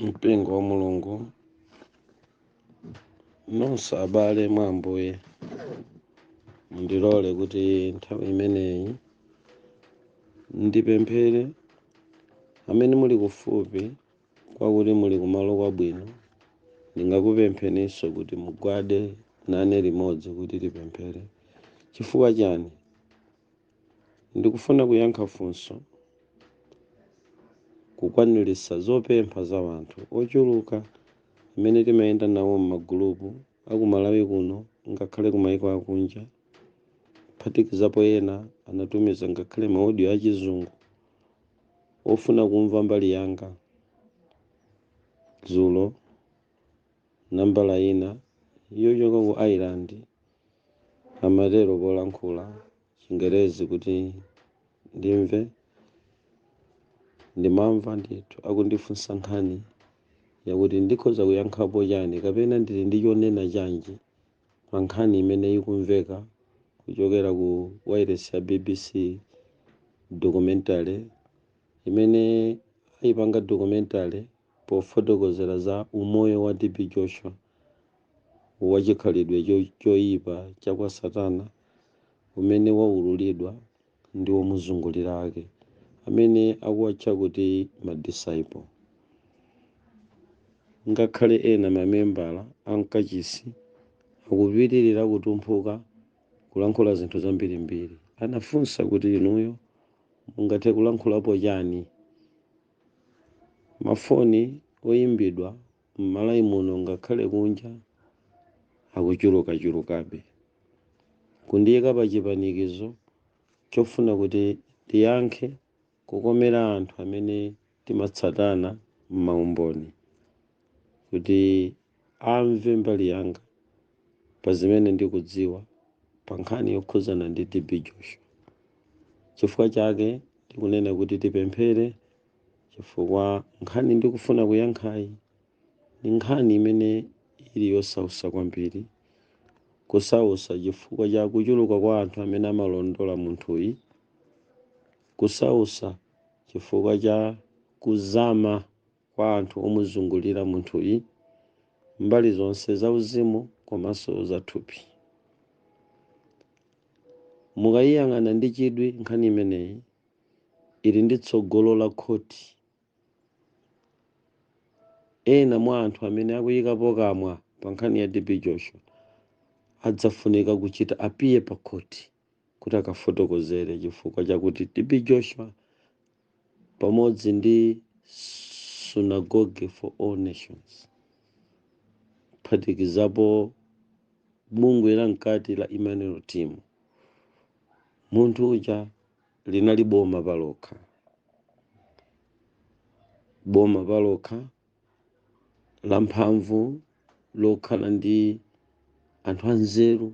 mpingo wa Mulungu nonse abale mwa Ambuye mundilole kuti nthawi imeneyi ndipemphere amene muli kufupi kwakuti muli kumalo kwabwino, ndingakupempheninso kuti mugwade nane limodzi kuti tipemphere. Chifukwa chani? Ndikufuna kuyankha funso kukwaniritsa zopempha za wanthu ochuluka amene timayenda nawo m'magulupu akumalawi kuno ngakhale kumayiko akunja, kuphatikizapo ena anatumiza ngakhale maaudio achizungu ofuna kumva mbali yanga. Dzulo nambala ina yochoka ku Ireland amatero polankhula Chingerezi kuti ndimve, ndimamva ndithu akundifunsa nkhani yakuti ndikhoza kuyankhapo chani kapena ndili ndi chonena chanji pa nkhani imene ikumveka kuchokera ku wireless ya B.BC documentary imene ayipanga documentary pofotokozera za umoyo wa TeB Joshua wachikhalidwe choyipa cha kwa Satana umene waululidwa ndi omuzungulira ake amene akuwatcha kuti madisciple. Ngakhale ena mamembala ankachisi akupitirira kutumphuka kulankhula zinthu zambirimbiri. Anafunsa kuti inuyo mungathe kulankhulapo chani? Mafoni oyimbidwa m'malawi muno ngakhale kunja akuchulukabe. Kundiyika pa chipanikizo chofuna kuti tiyankhe kukomera anthu amene timatsatana m'maumboni kuti amve mbali yanga pa zimene ndikudziwa pa nkhani yokhudzana ndi TeB Joshua. Chifukwa chake ndikunena kuti tipemphere, chifukwa nkhani ndikufuna kuyankhayi ni nkhani imene ili yosausa kwambiri, kusausa chifukwa cha kuchuluka kwa anthu amene amalondola munthuyi, kusausa chifukwa cha kuzama kwa anthu omuzungulira munthuyi mbali zonse za uzimu komanso za thupi. Mukayiyang'ana ndi chidwi nkhani imeneyi ili ndi tsogolo la khoti. Ena mwa anthu amene akuyikapo kamwa pa nkhani ya TeB Joshua adzafunika kuchita apiye pa khoti kuti akafotokozere chifukwa chakuti TeB Joshua pamodzi ndi Synagogue for All Nations, kuphatikizapo bungwe la mkati la Emmanuel Team, munthu uja linali boma palokha la mphamvu lokhala ndi anthu anzeru,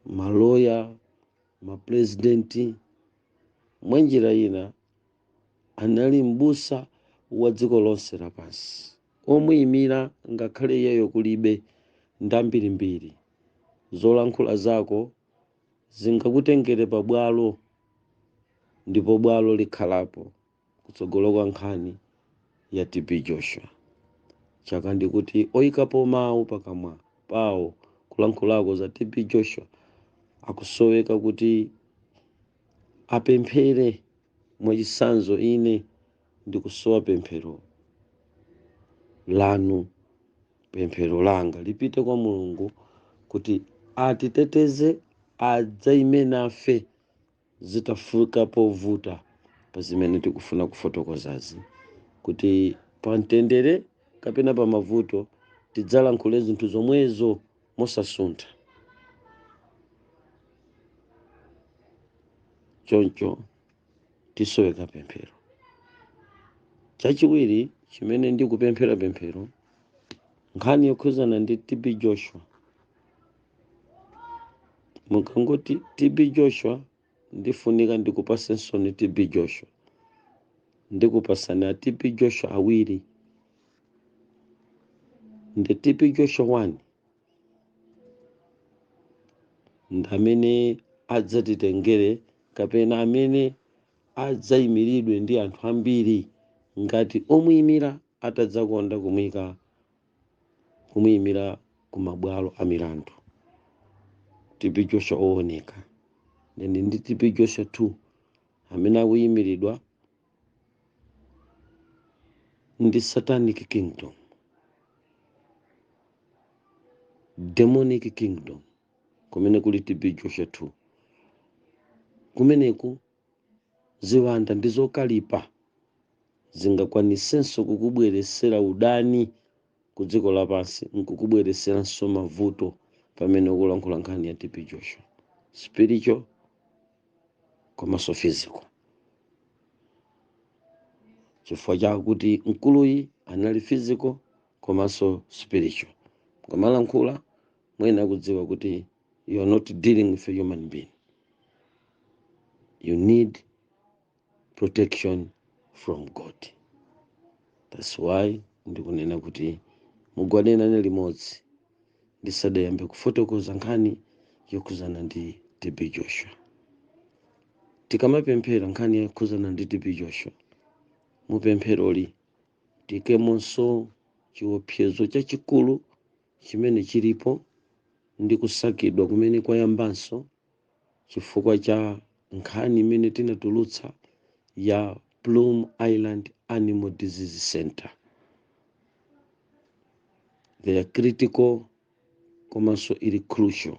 maloya, mapresidenti. Mwa njira ina anali m'busa wa dziko lonse lapansi, omuyimira ngakhale iyeyo kulibe ndambirimbiri. Zolankhula zako zingakutengere pa bwalo ndipo bwalo likhalapo kutsogolo kwa nkhani ya TeB Joshua. Chaka ndikuti oyikapo mawu pakamwa pawo kulankhulako za TeB Joshua akusoweka kuti apemphere mwachisanzo. Ine ndikusowa pemphero lanu, pemphero langa lipite kwa Mulungu kuti atiteteze, adzayime nafe zitafika povuta pa zimene tikufuna kufotokozazi, kuti pa mtendere kapena pa mavuto tidzalankhule zinthu zomwezo mosasuntha. Choncho tisoweka pemphero. Chachiwiri chimene ndikupemphera pemphero, nkhani yokhudzana ndi TeB Joshua. Mukangoti TeB Joshua ndifunika ndikupasenso TeB Joshua, ndikupasana TeB Joshua awiri. Ndi TeB Joshua 1 ndamene adzatitengere kapena amene adzayimiridwe ndi anthu ambiri ngati omuyimira atadzakonda kumuyimira ku mabwalo a milandu. TeB Joshua ooneka ndi TeB Joshua 2 amene akuyimiridwa ndi satanic kingdom, demonic kingdom, kumene kuli TeB Joshua 2. Kumeneku ziwanda ndi zokalipa zingakwanisenso kukubweresera udani ku dziko lapansi, nkukubwereseranso mavuto pamene ukulankhula nkhani ya TeB Joshua, spiritual komanso physical. Chifukwa chakuti mkuluyi anali physical komanso spiritual. Kamalankhula mwene akudziwa kuti you are not dealing with a human being. You need protection from God. That's why ndikunena kuti mugwadena limodzi ndisadayambe kufotokoza nkhani yokhuzana ndi TeB Joshua. Tikamapemphera nkhani yokhuzana ndi TeB Joshua, mupempheroli tikemonso chiopsezo chachikulu chimene chilipo ndi kusakidwa kumene kwayambanso chifukwa cha nkhani imene tinatulutsa ya Plum Island Animal Disease Center. They are critical komanso ili crucial,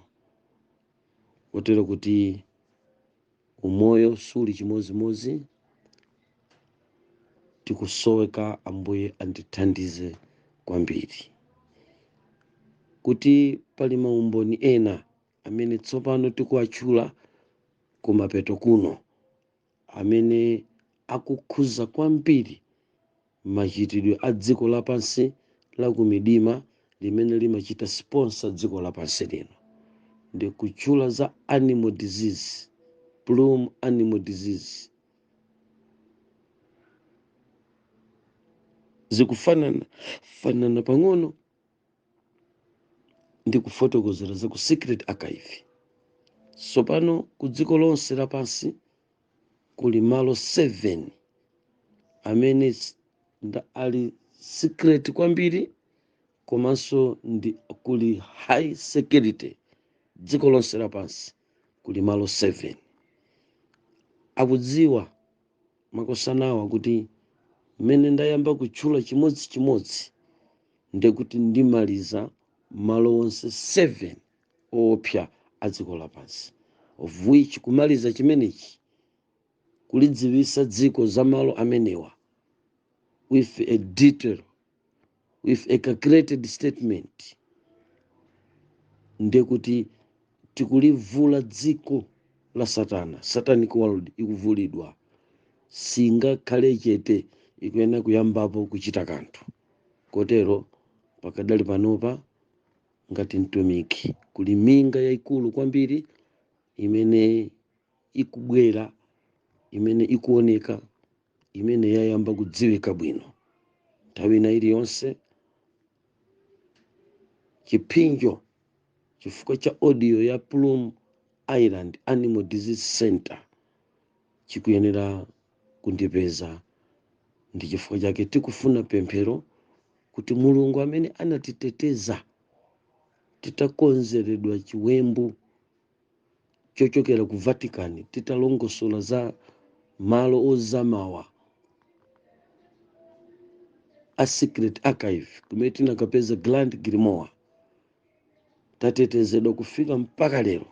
kotero kuti umoyo suli chimozimozi. Tikusoweka Ambuye andithandize kwambiri kuti pali maumboni ena amene tsopano tikuwatchula kumapeto kuno, amene akukhudza kwambiri machitidwe a dziko lapansi la kumidima limene limachita sponsor dziko lapansi lino, ndi kutchula za animal disease, Plum animal disease. Zikufanana pang'ono ndi kufotokozera za ku secret archive. Sopano ku dziko lonse lapansi kuli malo 7 amene ali secret kwambiri komanso ndi kuli high security. Dziko lonse lapansi kuli malo 7. Akudziwa makosanawa kuti mmene ndayamba kutchula chimodzimodzi ndekuti ndimaliza malo onse 7 oopsa a dziko lapansi, of which kumaliza chimenechi kulidziwisa dziko za malo amenewa with a detail, with a calculated statement, ndekuti tikulivula dziko la satana, satanic world ikuvulidwa, singakhale chete ikuyenera kuyambapo kuchita kanthu. Kotero pakadali panopa ngati mtumiki kuli minga yaikulu kwambiri imene ikubwera, imene ikuoneka, imene yayamba kudziwika bwino. Nthawi ina iliyonse chipinjo chifukwa cha audio ya Plum Island Animal Disease Center chikuyenera kundipeza. Ndi chifukwa chake tikufuna pemphero kuti Mulungu amene anatiteteza titakonzeredwa chiwembu chochokera ku Vatican, titalongosola za malo ozamawa a secret archive kumene tinakapeza Grand Grimoire, tatetezedwa kufika mpaka lero.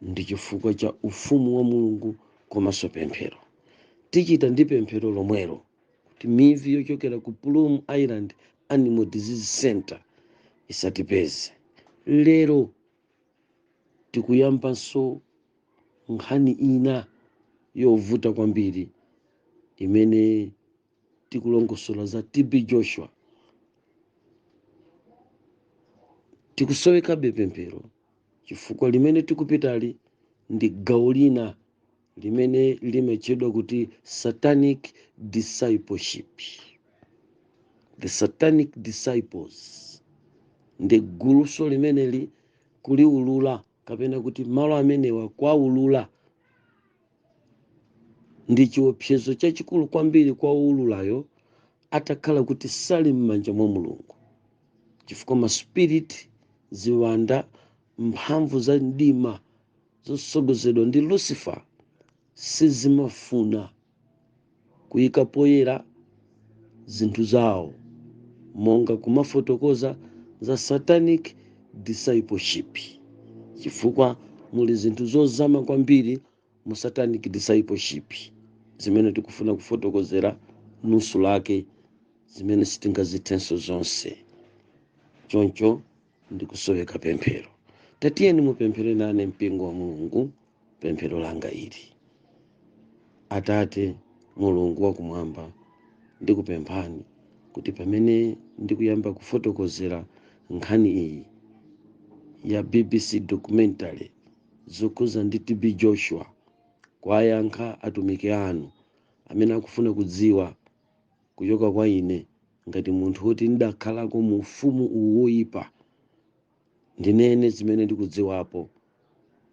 Ndi chifukwa cha ufumu wa Mulungu komanso pemphero. Tichita ndi pemphero lomwelo kuti mivi yochokera ku Plum Island Animal Disease Center isatipeze. Lero tikuyambanso nkhani ina yovuta kwambiri imene tikulongosola za TeB Joshua. Tikusowekabe pemphero chifukwa limene tikupitali ndi gawo lina limene limetchedwa kuti satanic discipleship. The satanic disciples ndi guluso limeneli kuliulula, kapena kuti malo amenewa kwaulula. Ndi chiopsezo chachikulu kwambiri kwa ululayo atakhala kuti sali m'manja mwa Mulungu, chifukwa ma spirit, ziwanda, mphamvu za mdima zosogozedwa ndi Lucifer sizimafuna kuyika poyera zinthu zawo, monga kumafotokoza za satanic discipleship, chifukwa muli zinthu zozama kwambiri mu satanic discipleship zimene tikufuna kufotokozera nusu lake, zimene sitingazithenso zonse. Choncho ndikusoweka pemphero. Tatiyeni mupemphere nane mpingo wa Mulungu pemphero langa ili. Atate Mulungu wakumwamba, ndikupemphani kuti pamene ndikuyamba kufotokozera nkhani iyi ya B.BC documentary zokhudza ndi TeB Joshua, Kuyankha atumiki anu amene akufuna kudziwa kuchoka kwa ine ngati munthu woti ndakhalako mu ufumu uwu woyipa, ndinene zimene ndikudziwapo,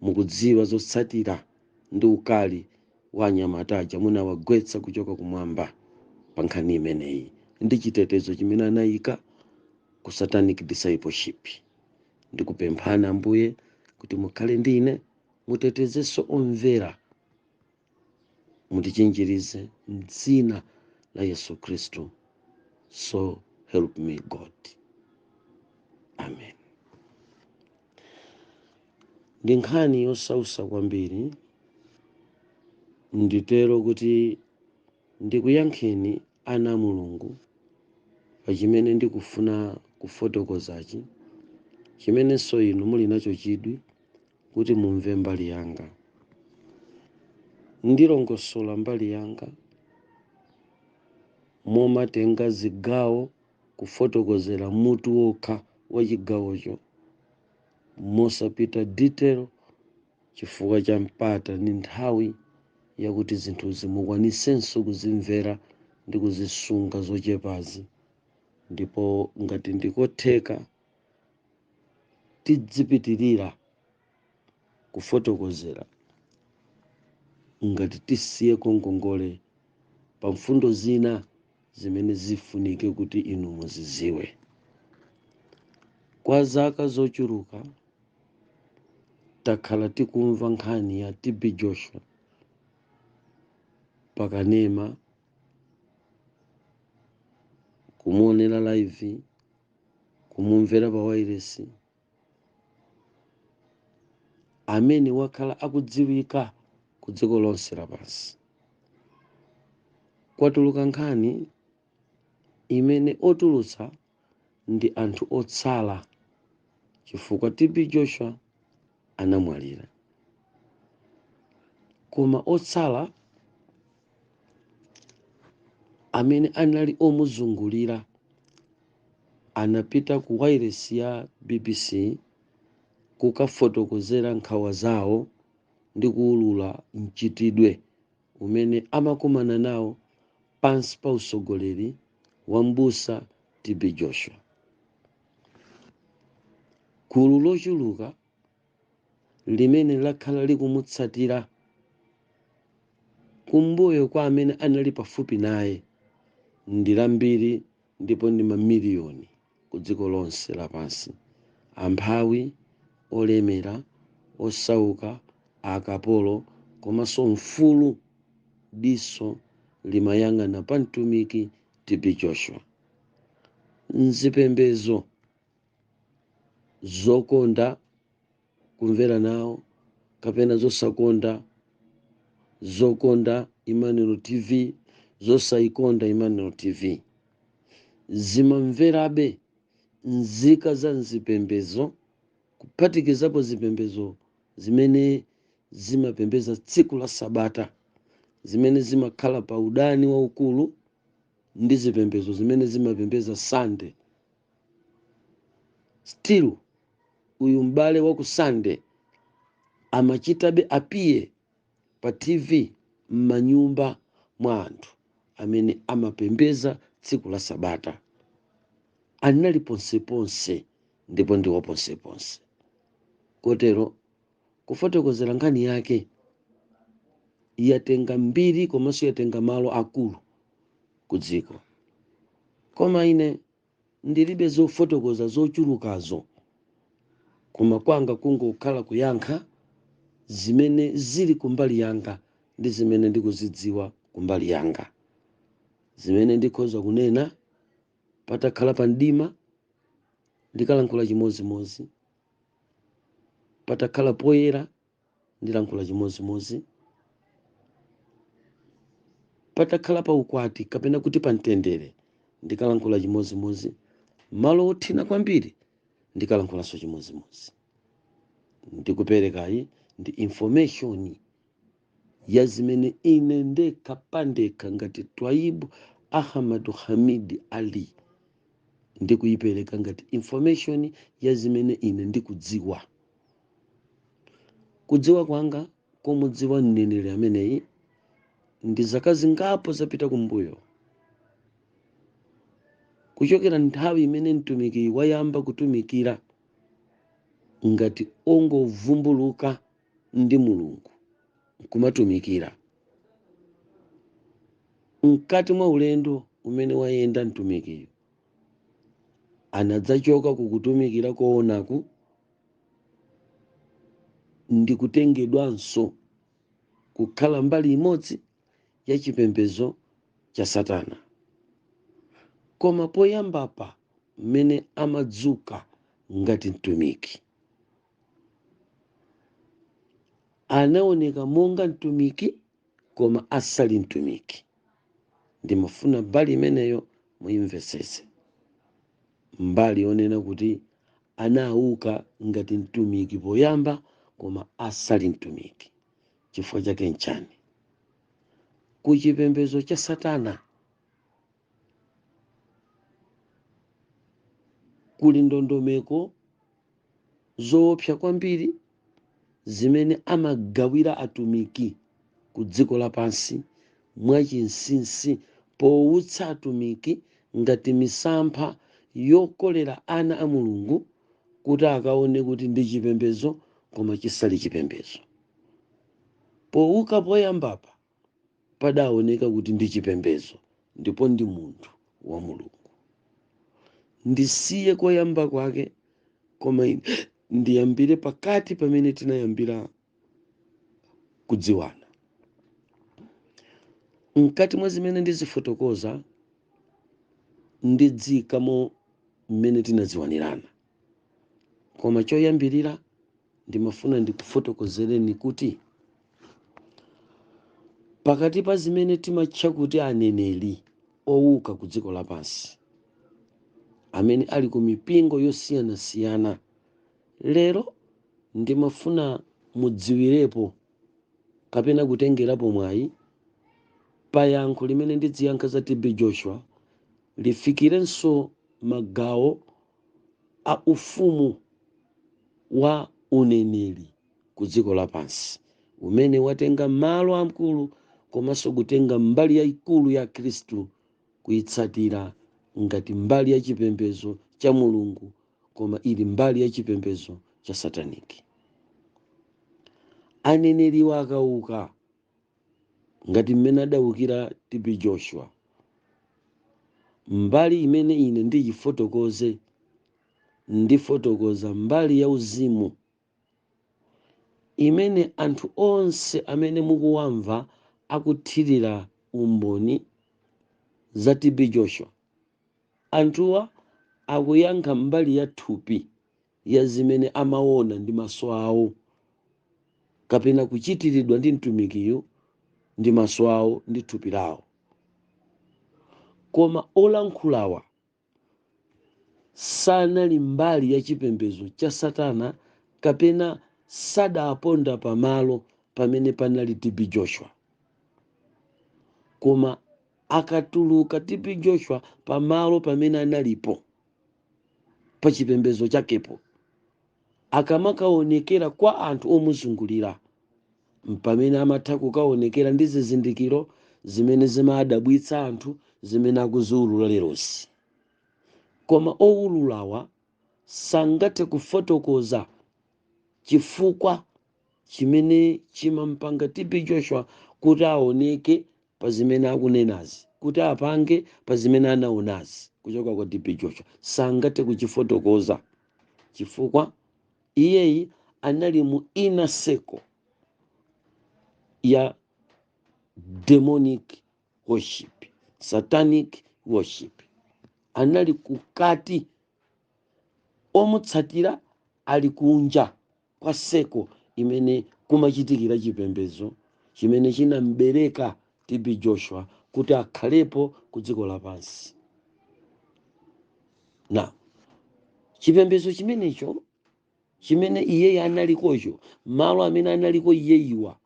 mukudziwa zotsatira ndi ukali wa anyamataja munawagwetsa kuchoka kumwamba pa nkhani imeneyi ndi chitetezo chimene anayika ku satanic discipleship. Ndikupemphani Ambuye kuti mukhale ndine, mutetezenso omvera, mutichinjirize m'dzina la Yesu Kristu. So help me God. Amen. Ndi nkhani yosausa kwambiri, nditero kuti ndikuyankheni ana a Mulungu pa chimene ndikufuna kufotokozachi, chimenenso inu muli nacho chidwi kuti mumve mbali yanga. Ndilongosola mbali yanga momatenga zigawo kufotokozera mutu wokha wa chigawocho, mosapita detail chifukwa cha mpata ndi nthawi yakuti zinthu zimukwanisenso kuzimvera ndi kuzisunga zochepazi. Ndipo ngati ndikotheka tidzipitirira kufotokozera, ngati tisiyeko ngongole pa mfundo zina zimene zifunike kuti inu muziziwe. Kwa zaka zochuluka takhala tikumva nkhani ya TeB Joshua pakanema, kumuonera live, kumumvera pa wireless, amene wakhala akudziwika ku dziko lonse lapansi. Kwatuluka nkhani imene otulutsa ndi anthu otsala chifukwa TeB Joshua anamwalira, koma otsala amene anali omuzungulira anapita ku wireless ya B.BC kukafotokozera nkhawa zawo ndi kuulula mchitidwe umene amakumana nawo pansi pa usogoleri wa m'busa TeB Joshua. Gulu lochuluka limene lakhala likumutsatira kumbuyo kwa amene anali pafupi naye ndi lambiri, ndipo ndi mamiliyoni ku dziko lonse lapansi. Amphawi, olemera, osauka, akapolo, komanso mfulu diso limayang'ana pa mtumiki TeB Joshua. Nzipembezo zokonda kumvera nawo kapena zosakonda, zokonda Emmanuel TV, zosayikonda Emmanuel TV, zimamverabe nzika za nzipembezo, kuphatikizapo zipembezo zimene zimapembeza tsiku la Sabata, zimene zimakhala pa udani waukulu ndi zipembezo zimene zimapembeza Sunday. Still uyu m'bale wa ku Sunday amachitabe apiye pa TV m'manyumba mwa anthu amene amapembeza tsiku la Sabata. Anali ponseponse ndipo ndiwo ponseponse. Kotero kufotokozera nkhani yake yatenga mbiri komanso yatenga malo akulu ku dziko. koma ine ndilibe zofotokoza zochulukazo, koma kwanga kungokhala kuyankha zimene zili kumbali yanga ndi zimene ndikuzidziwa kumbali yanga. Zimene ndikhoza kunena patakhala pa mdima ndikalankhula chimozimozi, patakhala poyera ndilankhula chimozimozi, patakhala pa ukwati kapena kuti pa mtendere ndikalankhula chimozimozi, malo othina kwambiri ndikalankhulanso chimozimozi. Ndikuperekayi ndi information ya zimene ine ndekha pandekha ngati Twaibu Ahmadu Hamid Ali ndikuyipereka ngati information ya zimene ine ndikudziwa. Kudziwa kwanga kumudziwa mneneri ameneyi ndi zaka zingapo zapita kumbuyo, kuchokera nthawi imene mtumiki wayamba kutumikira ngati ongovumbuluka ndi Mulungu kumatumikira. Mkati mwa ulendo umene wayenda mtumikiyo anadzachoka kukutumikira koonaku ndi kutengedwanso kukhala mbali imodzi ya chipembedzo cha Satana. Koma poyambapa mmene amadzuka ngati mtumiki anaoneka monga mtumiki koma asali mtumiki. Ndimafuna mbali imeneyo muyimvetsetse, mbali yonena kuti anauka ngati mtumiki poyamba koma asali mtumiki. Chifukwa chake nchani? Kuchipembedzo cha Satana kuli ndondomeko zoopsa kwambiri zimene amagawira atumiki ku dziko lapansi mwachinsinsi, powutsa atumiki ngati misampha yokolera ana a Mulungu kuti akaone kuti ndi chipembedzo koma chisali chipembedzo. Powuka poyambapa padaoneka kuti ndi chipembedzo ndipo ndi munthu wa Mulungu. Ndisiye koyamba kwake koma ndiyambire pakati pamene tinayambira kudziwana. Mkati mwa zimene ndizifotokoza ndidzikamo mmene tinadziwanirana, koma choyambirira ndimafuna ndikufotokozereni kuti pakati pa zimene timatcha kuti aneneri owuka ku dziko lapansi amene ali ku mipingo yosiyanasiyana, lero ndimafuna mudziwirepo kapena kutengerapo mwayi pa yankho limene ndidziyankha za TeB Joshua lifikirenso magawo a ufumu wa uneneri ku dziko lapansi umene watenga malo amkulu komanso kutenga mbali yayikulu ya Khristu kuyitsatira ngati mbali ya chipembedzo cha Mulungu koma ili mbali ya chipembedzo cha Sataniki. Aneneri wakauka ngati mmene adawukira TeB Joshua, mbali imene ine ndiyifotokoze ndifotokoza mbali ya uzimu imene anthu onse amene mukuwamva akuthirira umboni za TeB Joshua, anthuwa akuyankha mbali ya thupi ya zimene amaona ndi maso awo kapena kuchitiridwa ndi mtumikiyo ndi maso awo ndi thupi lawo. Koma olankhulawa sanali mbali ya chipembedzo cha Satana kapena sadaponda pamalo pamene panali TeB Joshua, koma akatuluka TeB Joshua pamalo pamene analipo pa chipembedzo chakepo, akamakaonekera kwa anthu omuzungulira pamene amatha kukaonekera ndi zizindikiro zimene zimadabwitsa anthu zimene akuziwulula lerosi. Koma owululawa sangathe kufotokoza chifukwa chimene chimampanga TeB Joshua kuti aoneke pa zimene akunenazi. kuti apange pa zimene anaonazi kuchoka kwa TeB Joshua sangathe kuchifotokoza chifukwa iyeyi anali mu inner circle ya demonic worship, satanic worship. Anali kukati, omutsatira ali kunja kwa seko imene kumachitikira chipembedzo chimene chinambereka TeB Joshua kuti akhalepo ku dziko lapansi. Na chipembedzo chimenecho chimene iyeyi analikocho, malo amene analiko iyeyiwa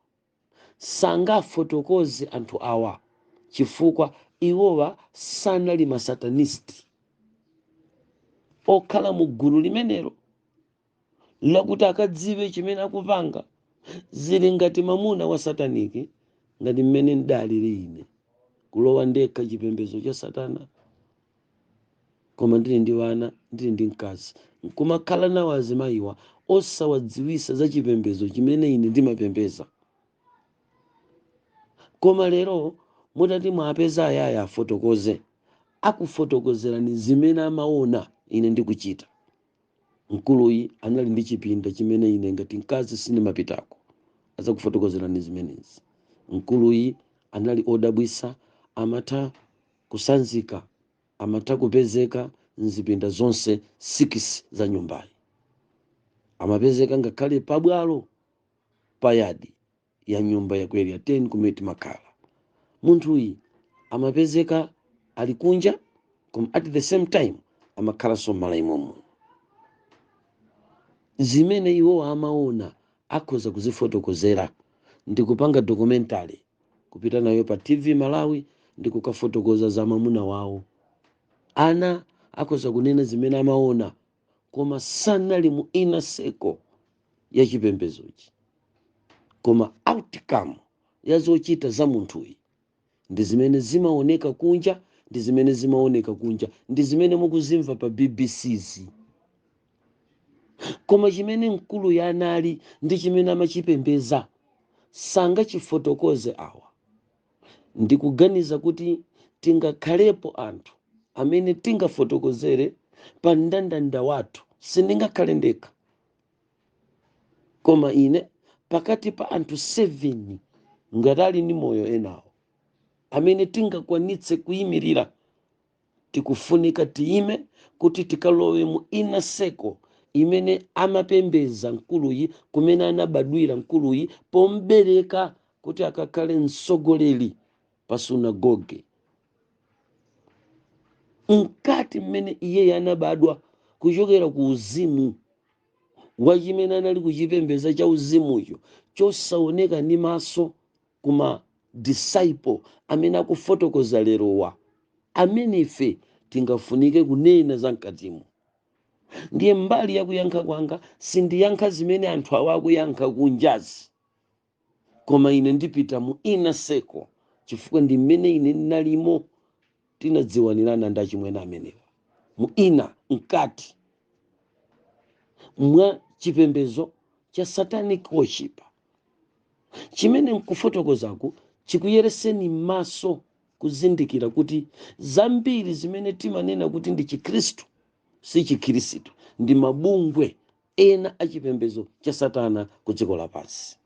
sangafotokoze anthu awa chifukwa iwowa sanali masatanisti okhala mu gulu limenelo lakuti akadziwe chimene akupanga zili ngati mamuna wa sataniki, ngati mmene ndalili ine kulowa ndekha chipembedzo cha satana koma ndili ndi wana, ndili ndi mkazi, nkumakhala nawo azimayiwa osawadziwisa za chipembedzo chimene ine ndimapembeza. Koma lero mutati mwapeza ayaya afotokoze, akufotokozerani zimene amaona ine ndikuchita. Mkuluyi anali ndi chipinda chimene ine ngati mkazi sindimapitako, azakufotokozerani zimenezi. Mkuluyi anali odabwisa, amatha kusanzika, amatha kupezeka mzipinda zonse 6 za nyumbayi. Amapezeka ngakhale pabwalo payadi ya nyumba ya kweli ya 10 kumeti makhala. Munthuyi amapezeka ali kunja, koma at the same time amakhala somala imomo. Zimene iwo amaona akhoza kuzifotokozera, ndikupanga documentary kupita nayo pa TV Malawi ndikukafotokoza za mamuna wawo. Ana akhoza kunena zimene amaona koma sanali mu inner circle ya chipembezochi, koma outcome ya zochita za munthuyi ndi zimene zimaoneka kunja, ndi zimene zimaoneka kunja, ndi zimene mukuzimva pa B.BC. Koma chimene mkulu ya anali ndi chimene amachipembeza sangachifotokoze awa. Ndikuganiza kuti tingakhalepo anthu amene tingafotokozere pa ndandanda wathu, sindingakhale ndekha. Koma ine pakati pa anthu 7 ngatali ndi moyo enawo amene tingakwanitse kuyimirira, tikufunika tiime kuti tikalowe mu inner circle imene amapembeza mkuluyi, kumene anabadwira mkuluyi pombereka kuti akakhale mtsogoleri pa sunagoge. Mkati mmene iye anabadwa kuchokera ku uzimu wa chimene anali kuchipembeza cha uzimucho chosaoneka ndi maso, kuma disciple amene akufotokoza lerowa, amene ife tingafunike kunena za mkatimo. Ndiye mbali ya kuyankha kwanga sindiyankha zimene anthu awa akuyankha kunjazi, koma ine ndipita mu inner circle chifukwa ndi mmene ine ndinalimo, tinadziwanirana ndi achimwene amenewa mu inner, mkati mwa chipembezo cha satanic worship. Chimene nkufotokozaku chikuyereseni maso kuzindikira kuti zambiri zimene timanena kuti ndi Chikhristu si Chikhristu, ndi mabungwe ena achipembezo cha satana ku dziko lapansi.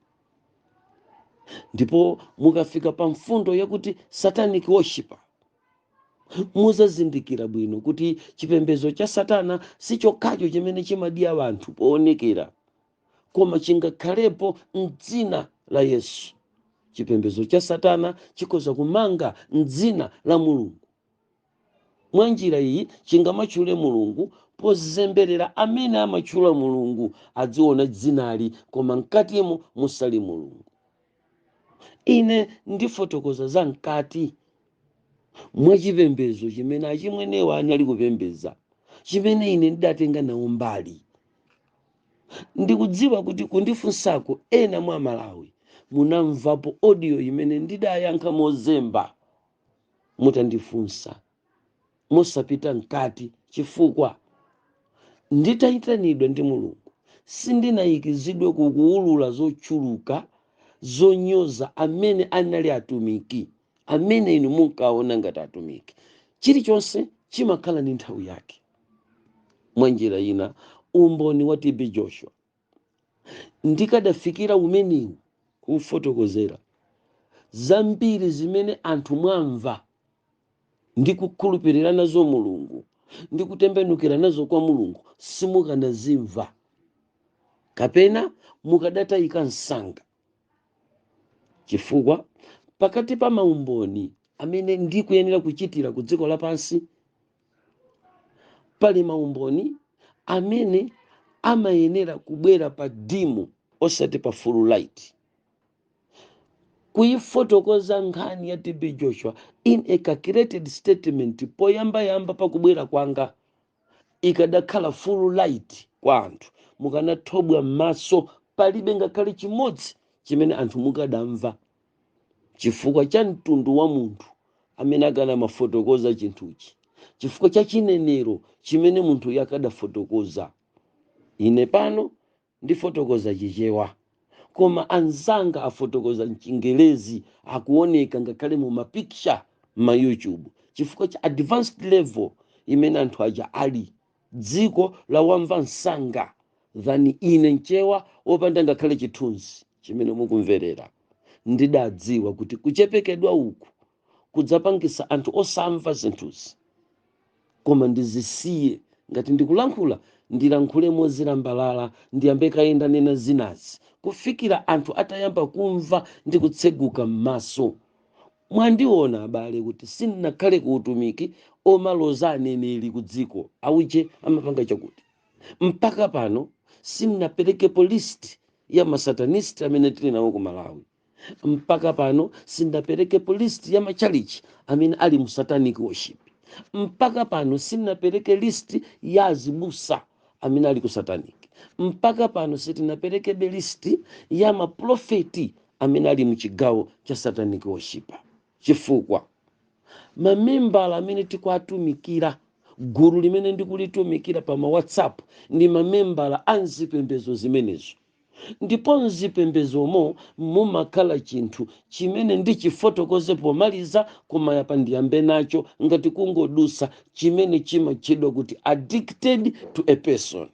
Ndipo mukafika pa mfundo yakuti satanic worship, muzazindikira bwino kuti chipembezo cha satana si chokhacho chimene chimadiya anthu poonekera, koma chingakhalepo m'dzina la Yesu. Chipembezo cha satana chikhoza kumanga m'dzina la Mulungu. Mwa njira iyi chingamatchule Mulungu pozemberera amene amatchula Mulungu adziona dzinali, koma mkatimo musali Mulungu. Ine ndifotokoza za mkati mwa chipembezo chimene achimwenewa anali kupembeza, chimene ine ndidatenga nawo mbali. Ndikudziwa kuti kundifunsako ena mwa Malawi munamvapo audio imene ndidayankha mozemba, mutandifunsa musapita mkati chifukwa nditayitanidwa ndi Mulungu sindinayikizidwe kukuulula zochuluka zonyoza amene anali atumiki amene inu munkaona ngati atumiki. Chilichonse chimakhala ndi nthawi yake. Mwa njira ina, umboni wa TeB Joshua ndikadafikira umenewu kufotokozera zambiri zimene anthu mwamva ndi kukhulupirira nazo Mulungu ndi kutembenukira nazo kwa Mulungu simukanazimva, kapena mukadatayika msanga. Chifukwa pakati pa maumboni amene ndikuyenera kuchitira ku dziko lapansi, pali maumboni amene amayenera kubwera pa dimu osati pa full light, kuyifotokoza nkhani ya TeB Joshua in a calculated statement. Poyamba pakubwera kwanga ikadakhala full light kwa anthu, mukanathobwa m'maso, palibe ngakhale chimodzi chimene anthu mukadamva, chifukwa cha mtundu wa munthu amene akana mafotokoza chinthuchi, chifukwa cha chinenero chimene munthu yakadafotokoza. Ine pano ndifotokoza chichewa, koma anzanga afotokoza mchingelezi, akuoneka ngakhale mu mapiksha ma YouTube, chifukwa cha advanced level imene anthu aja ali. Dziko la wamva msanga than ine mchewa opanda ngakhale chithunzi chimene mukumverera. Ndidadziwa kuti kuchepekedwa uku kudzapangisa anthu osamva zinthuzi, koma ndizisiye. Ngati ndikulankhula ndilankhule mozilambalala, ndiyambe kayenda nena zinazi kufikira anthu atayamba kumva ndi kutseguka m'maso. Mwandiona abale kuti sindinakhale ku utumiki omaloza aneneri ku dziko auje amapanga chakuti. Mpaka pano sindinaperekepo list ya masatanist amene tili nawo ku Malawi. Mpaka pano sindinaperekepo list ya machalichi amene ali mu satanic worship. Mpaka pano sindinapereke list ya azibusa amene ali ku satanic. Mpaka pano sindinaperekebe list ya maprofeti amene ali mu chigawo cha satanic worship. Chifukwa mamembala amene tikuatumikira, guru limene ndikulitumikira pa ma WhatsApp, ndi mamembala anzipembezo zimenezo. Ndipo mzipembezomo mumakhala chinthu chimene ndichifotokoze pomaliza, koma yapa ndiyambe nacho ngati kungodusa, chimene chimachedwa kuti addicted to a person.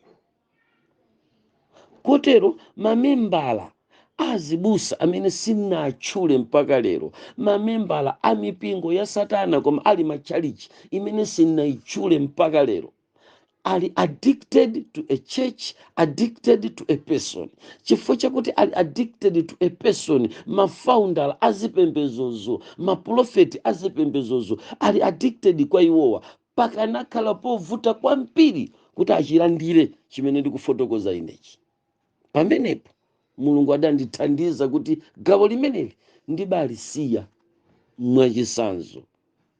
Kotero mamembala azibusa amene sinatchule mpaka lero, mamembala amipingo ya satana koma ali machalichi imene sinaichule mpaka lero, ali addicted to a church, addicted to a person. Chifukwa chakuti ali addicted to a person, mafounder azipembezozo, maprofeti azipembezozo ali addicted kwa iwowa, pakanakhala povuta kwambiri kuti achilandire chimene ndikufotokoza inechi. Pamenepo Mulungu adandithandiza kuti gawo limeneli ndibalisiya mwachisanzo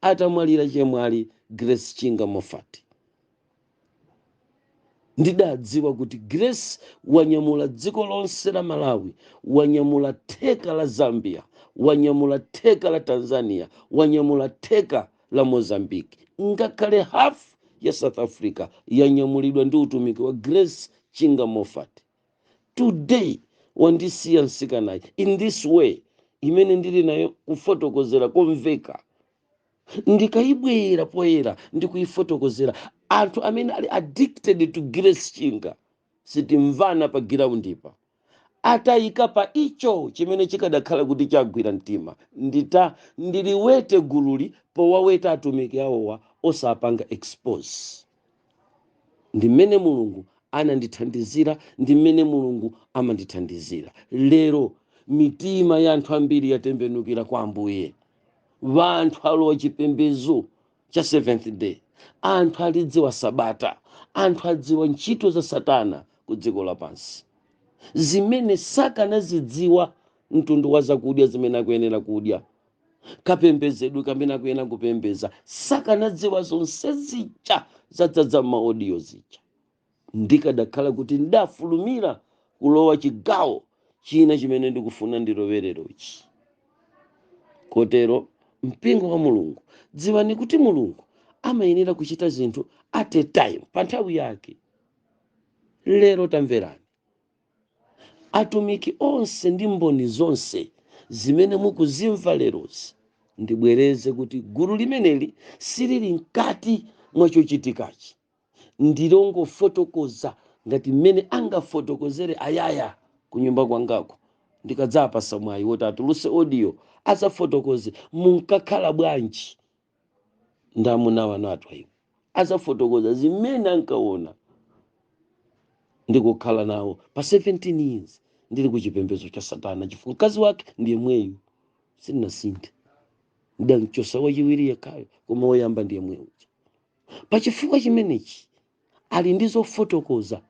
atamwalira chemwali Grace Chinga Mofati. Ndidadziwa kuti Grace wanyamula dziko lonse la Malawi, wanyamula theka la Zambia, wanyamula theka la Tanzania, wanyamula theka la Mozambique, ngakhale half ya South Africa yanyamulidwa ndi utumiki wa Grace Chinga Mofati. Today wandisiya msikanayi in this way imene ndili nayo kufotokozera komveka, ndikayibwera poyera ndikuyifotokozera anthu amene ali addicted to Grace Chinga sitimvana pa groundipa, atayika pa icho chimene chikadakhala kuti chagwira mtima. Ndiliwete gululi powaweta atumiki awowa osapanga expose. Ndimene Mulungu anandithandizira, ndimene Mulungu amandithandizira. Lero mitima ya anthu ambiri yatembenukira kwa Ambuye. Vanthu alowa chipembedzo cha seventh day, anthu alidziwa sabata, anthu adziwa ntchito za satana ku dziko lapansi, zimene sakanazidziwa mtundu wa zakudya zimene akuyenera kudya, kapembedzedwe kamene akuyenera kupembedza, sakanadziwa zonse zija zadzaza maaudio zija. Ndikadakhala kuti ndafulumira kulowa chigawo china chimene ndikufuna ndilowererochi. Kotero mpingo wa Mulungu, dziwani kuti Mulungu amayenera kuchita zinthu at a time, pa nthawi yake. Lero tamverani, atumiki onse ndi mboni zonse zimene mukuzimva lerozi, ndibwereze kuti gulu limeneli silili mkati mwa chochitikachi, ndilongofotokoza ngati mmene angafotokozere ayaya kunyumba kwangako. Ndikadzapasa mwayi woti atulutse audio asafotokoze munkakhala bwanji ndamuna wanu Twaibu, asafotokoza zimene ankaona ndikukhala nawo pa 17 years ndili kuchipembedzo cha Satana, chifukwa mkazi wake ndiye mweyu, sinasintha. Ndamchosa wachiwiri yekhayo, koma woyamba ndiye mweyu. Pachifukwa chimenechi ali ndizofotokoza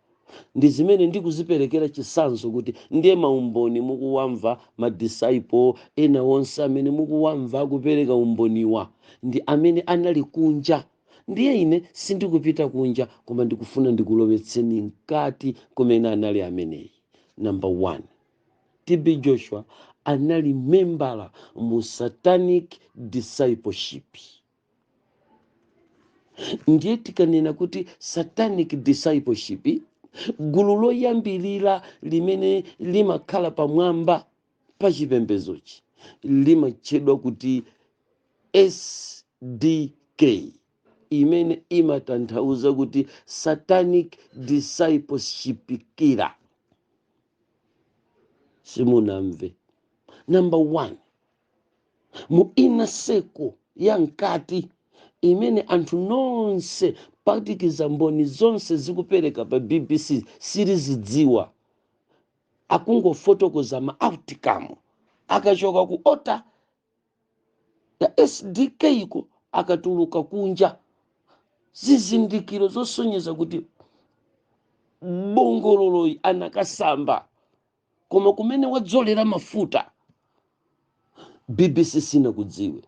ndi zimene ndikuziperekera chisanzo kuti ndiye maumboni mukuwamva madisciple ena onse amene mukuwamva akupereka umboniwa ndi amene anali kunja. Ndiye ine sindikupita kunja, koma ndikufuna ndikulowetseni mkati kumene anali ameneyi. Number 1, TeB Joshua anali membala mu satanic discipleship. Ndiye tikanena kuti satanic discipleship, gulu loyambilira limene limakhala pamwamba pa chipembezochi limatchedwa kuti SDK, imene imatanthauza kuti satanic discipleship killer. Simunamve. Number 1, mu inner circle ya mkati imene anthu nonse patikiza mboni zonse zikupereka pa B.BC sirizidziwa, akungofotokoza ma outcome akachoka ku ota ya SDK iko akatuluka kunja, zizindikiro zosonyeza kuti bongololoyi anakasamba, koma kumene wadzolera mafuta B.BC sina kudziwe,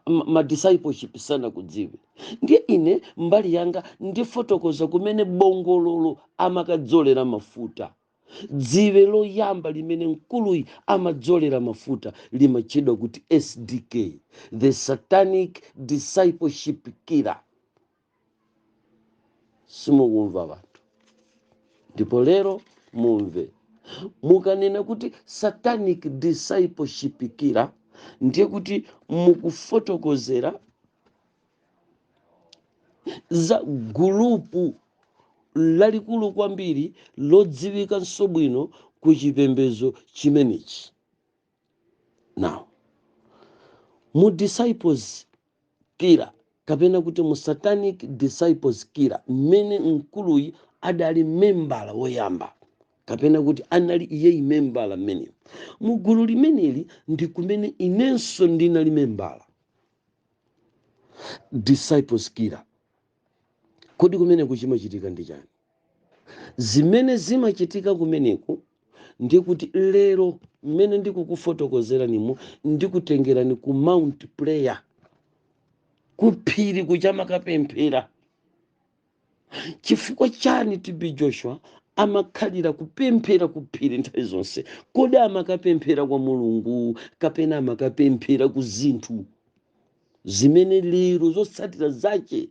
ma discipleship sana kudziwe. Ndiye ine mbali yanga ndifotokoza kumene bongololo amakadzolera mafuta. Dziwe loyamba limene mkuluyi amadzolera mafuta limatchedwa kuti SDK, the satanic discipleship killer. Simukumva bantu? Ndipo lero mumve. Mukanena kuti satanic discipleship killer, ndiye kuti mukufotokozera za gulupu lalikulu kwambiri lodziwika nsobwino ku chipembezo chimenechi. Now, mu disciples killer kapena kuti mu satanic disciples killer, mmene mkuluyi adali membala woyamba kapena kuti anali iyeyi membala mmene mugulu limeneli ndi kumene inenso ndinali membala. Disciples killer, kodi kumene kuchimachitika ndi chani? Zimene zimachitika kumeneku ndi kuti lero mmene ndikukufotokozera nimo ndikutengerani ku Mount Prayer, kuphiri kuchama kapemphera. Chifukwa chani TeB Joshua amakhalira kupemphera kuphiri nthawi zonse? Kodi amakapemphera kwa Mulungu kapena amakapemphera ku zinthu zimene lero zotsatira zache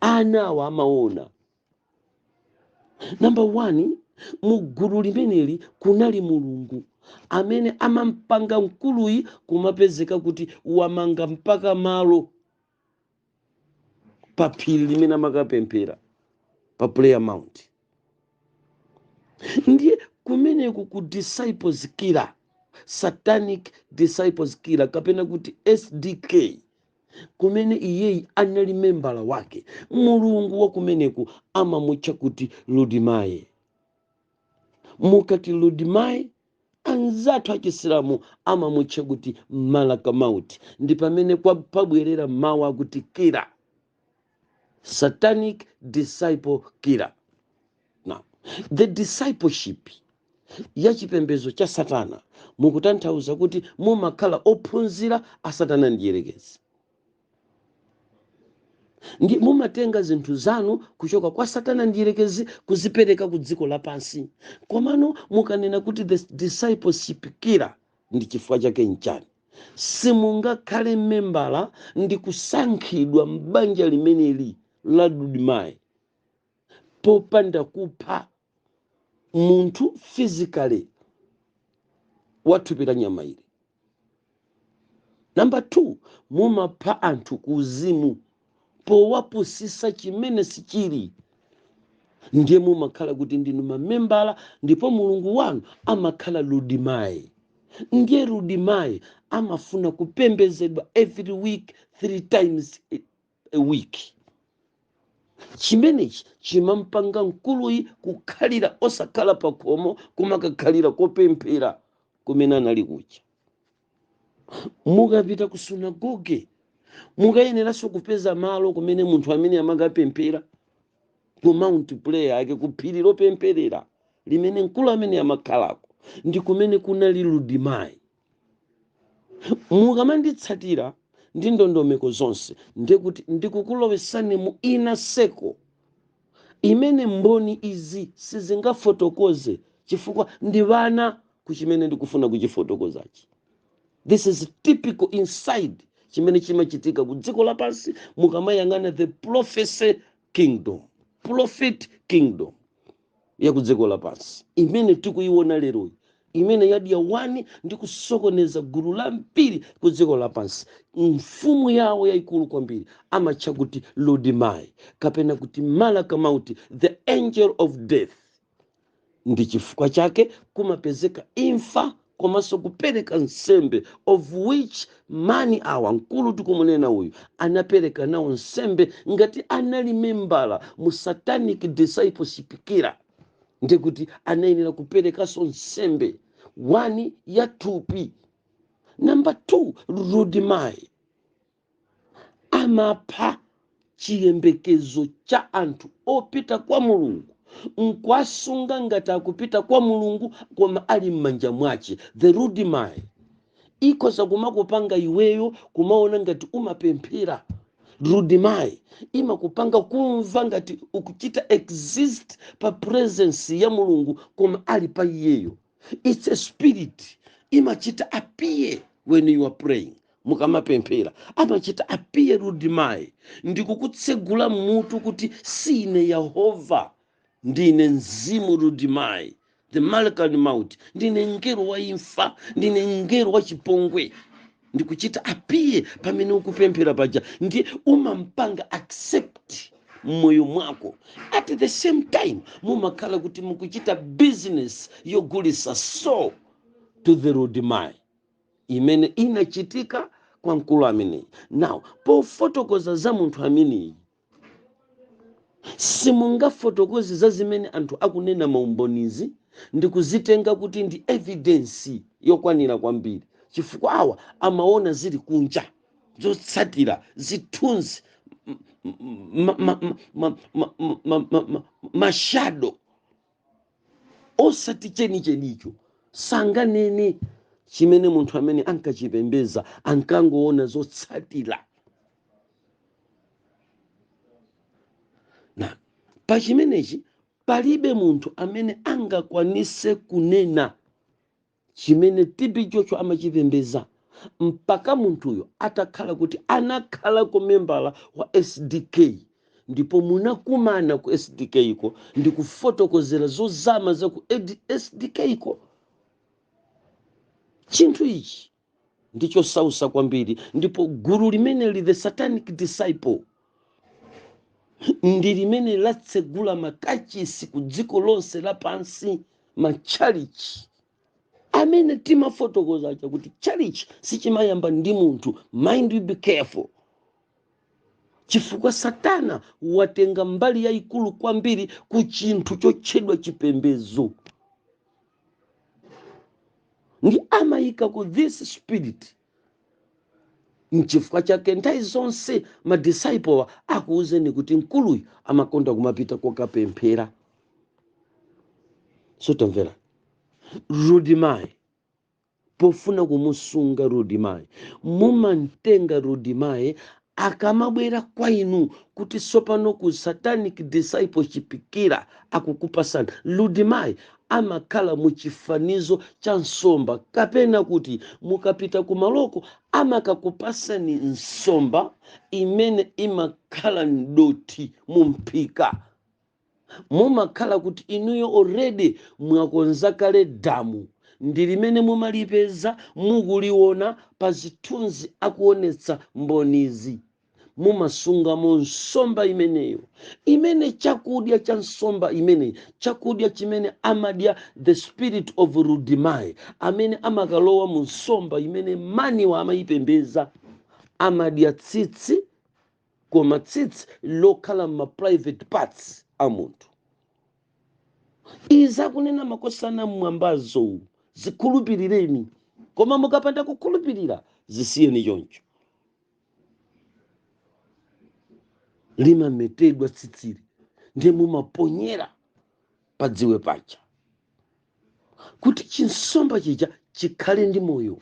anawa amaona? Number 1, mugulu limeneli kunali Mulungu amene amampanga mkuluyi kumapezeka kuti wamanga mpaka malo pa phiri limene amakapemphera pa Prayer Mount. Ndiye kumeneku ku disciples killer, satanic disciples killer kapena kuti SDK, kumene iyeyi anali membala wake, Mulungu wa kumeneku amamutcha kuti Ludimaye. Mukati Ludimaye, anzathu achisilamu amamutcha kuti Malakamauti. Ndi pamene pabwerera mawu akuti killer, satanic disciple killer. Now, the discipleship ya chipembezo cha Satana mukutanthauza kuti mumakhala ophunzira a Satana ndiyerekezi. Ndi mumatenga zinthu zanu kuchoka kwa Satana ndiyerekezi kuzipereka ku dziko lapansi. Komano mukanena kuti the discipleship killer, ndi chifukwa chake nchani? Simungakhale membala ndi kusankhidwa m'banja limeneli la Ludimaye popanda kupha munthu physically wathupira nyama ili. Number 2, mumapha anthu kuzimu powapusisa chimene sichili. Ndiye mumakhala kuti ndinu mamembala, ndipo mulungu wanu amakhala Ludimayi. Ndiye Ludimayi amafuna kupembezedwa every week, 3 times a week. Chimenechi chimampanga mkuluyi kukhalira osakhala pakhomo, kumakakhalira kopemphera kumene anali kucha. Mukapita ku sunagoge, mukayeneranso kupeza malo kumene munthu amene amakapemphera, ku mount prayer yake, kuphiri lopempherera limene mkulu amene amakhalako, ndi kumene kunali Ludimayi. Mukamanditsatira ndi ndondomeko zonse, ndikuti ndikukulowesani mu inner circle imene mboni izi sizingafotokoze, chifukwa ndi vana kuchimene ndikufuna kuchifotokozachi. This is typical inside chimene chimachitika ku dziko lapansi mukamayang'ana the prophecy kingdom, prophet kingdom ya ku dziko lapansi imene tikuiona leroyi, imene yadiya wani ndi kusokoneza gulu la mpiri ku dziko lapansi. Mfumu yawo yaikulu kwambiri amatcha kuti Ludimayi, kapena kuti malaka mauti, the angel of death. Ndi chifukwa chake kumapezeka imfa komanso kupereka nsembe, of which mani awa mkulu tikumunena uyu anapereka nawo nsembe ngati anali membala mu satanic discipleship kira. Ndikuti anayenera kuperekanso nsembe 1 ya thupi. Number 2, Ludimayi amapha chiyembekezo cha anthu opita kwa mulungu, nkwasunga ngati akupita kwa mulungu koma ali m'manja mwace. The Ludimayi ikhoza kumakupanga iweyo kumaona ngati umapemphera. Ludimayi imakupanga kumva ngati ukuchita exist pa presence ya mulungu koma ali pa iyeyo. It's a spirit. Imachita appear when you are praying. Mukamapemphera amachita appear Ludimayi, ndikukutsegula mutu kuti sine Yehova, ndine mzimu Ludimayi, the malakal mauti, ndine ngelo wa imfa, ndine ngelo wa chipongwe. Ndikuchita appear pamene ukupemphera paja, ndiye umampanga accept moyo mwako. At the same time mumakhala kuti mukuchita business yogulisa soul to the Ludimayi imene inachitika kwa mkulu ameneyi. Now pofotokoza za munthu ameneyi simungafotokoze za zimene anthu akunena maumbonizi ndikuzitenga kuti ndi evidence yokwanira kwambiri, chifukwa awa amaona zili kunja zotsatira zithunzi, mashado osati chenichenicho. Sanganene chimene munthu amene ankachipembeza ankangoona zotsatira. Na pa chimenechi palibe munthu amene angakwanise kunena chimene TeB Joshua amachipembeza mpaka munthuyo atakhala kuti anakhala ku membala wa SDK, ndipo munakumana ku SDK iko ndikufotokozera zozama za ku SDK iko. Chinthu ichi ndicho sausa kwambiri, ndipo gulu limene the satanic disciple ndi limene latsegula makachisi ku dziko lonse lapansi, machalichi amene timafotokoza acha kuti chalichi sichimayamba ndi munthu. Mind you be careful, chifukwa Satana watenga mbali yaikulu kwambiri ku chinthu chotchedwa chipembezo, ndi amayika ku this spirit. Nchifukwa chake nthawi zonse madisciple akuuzeni kuti mkuluyu amakonda kumapita kokapemphera. Sotomvera, Ludimayi pofuna kumusunga Ludimayi mumantenga Ludimayi akamabwera kwa inu kuti sopano ku satanic discipleship kira akukupasana. Ludimayi amakhala muchifanizo cha nsomba, kapena kuti mukapita kumaloko amakakupasani nsomba imene imakhala ndoti mumphika. Mumakhala kuti inuyo already mwakonza kale damu ndi limene mumalipeza mukuliona pa zithunzi akuonetsa mbonizi. Mumasungamo nsomba imeneyo, imene chakudya cha nsomba imene, chakudya chimene amadya the spirit of Rudimai, amene amakalowa mu nsomba imene maniwa amayipembeza, amadya tsitsi, koma tsitsi lokhala ma private parts a munthu. Iza kunena makosana mwambazo, zikhulupirireni, koma mukapanda kukhulupirira zisiyeni choncho. Limametedwa tsitsili ndiye mumaponyera padziwe pacha kuti chinsomba chija chikhale ndi moyo.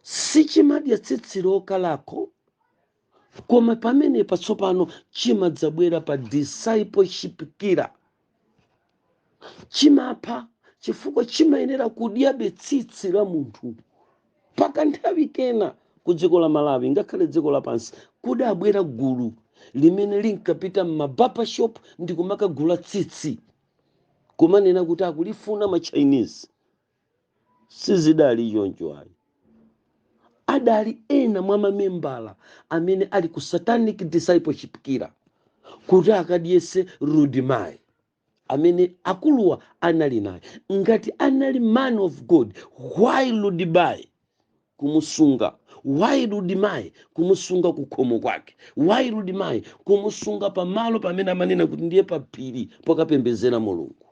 Sichimadya tsitsi lokalako, koma pamene patsopano chimadzabwera pa discipleship kira. Chimapha chifukwa chimayenera kudyabe tsitsi la munthu. Pakanthawi kena ku dziko la Malawi ngakhale dziko lapansi kudabwera gulu limene linkapita m'mabapa shop ndi kumakagula tsitsi, kumanena kuti akulifuna ma Chinese. Sizidali choncho ayi. Adali ena mwa mamembala amene ali ku satanic discipleship kira kuti akadyese Rudimai, amene akuluwa anali naye. Ngati anali man of God, why Rudimai kumusunga? Why Rudimai kumusunga kukhomo kwake? Why Rudimai kumusunga pamalo pamene amanena kuti ndiye papiri pokapembezera Mulungu?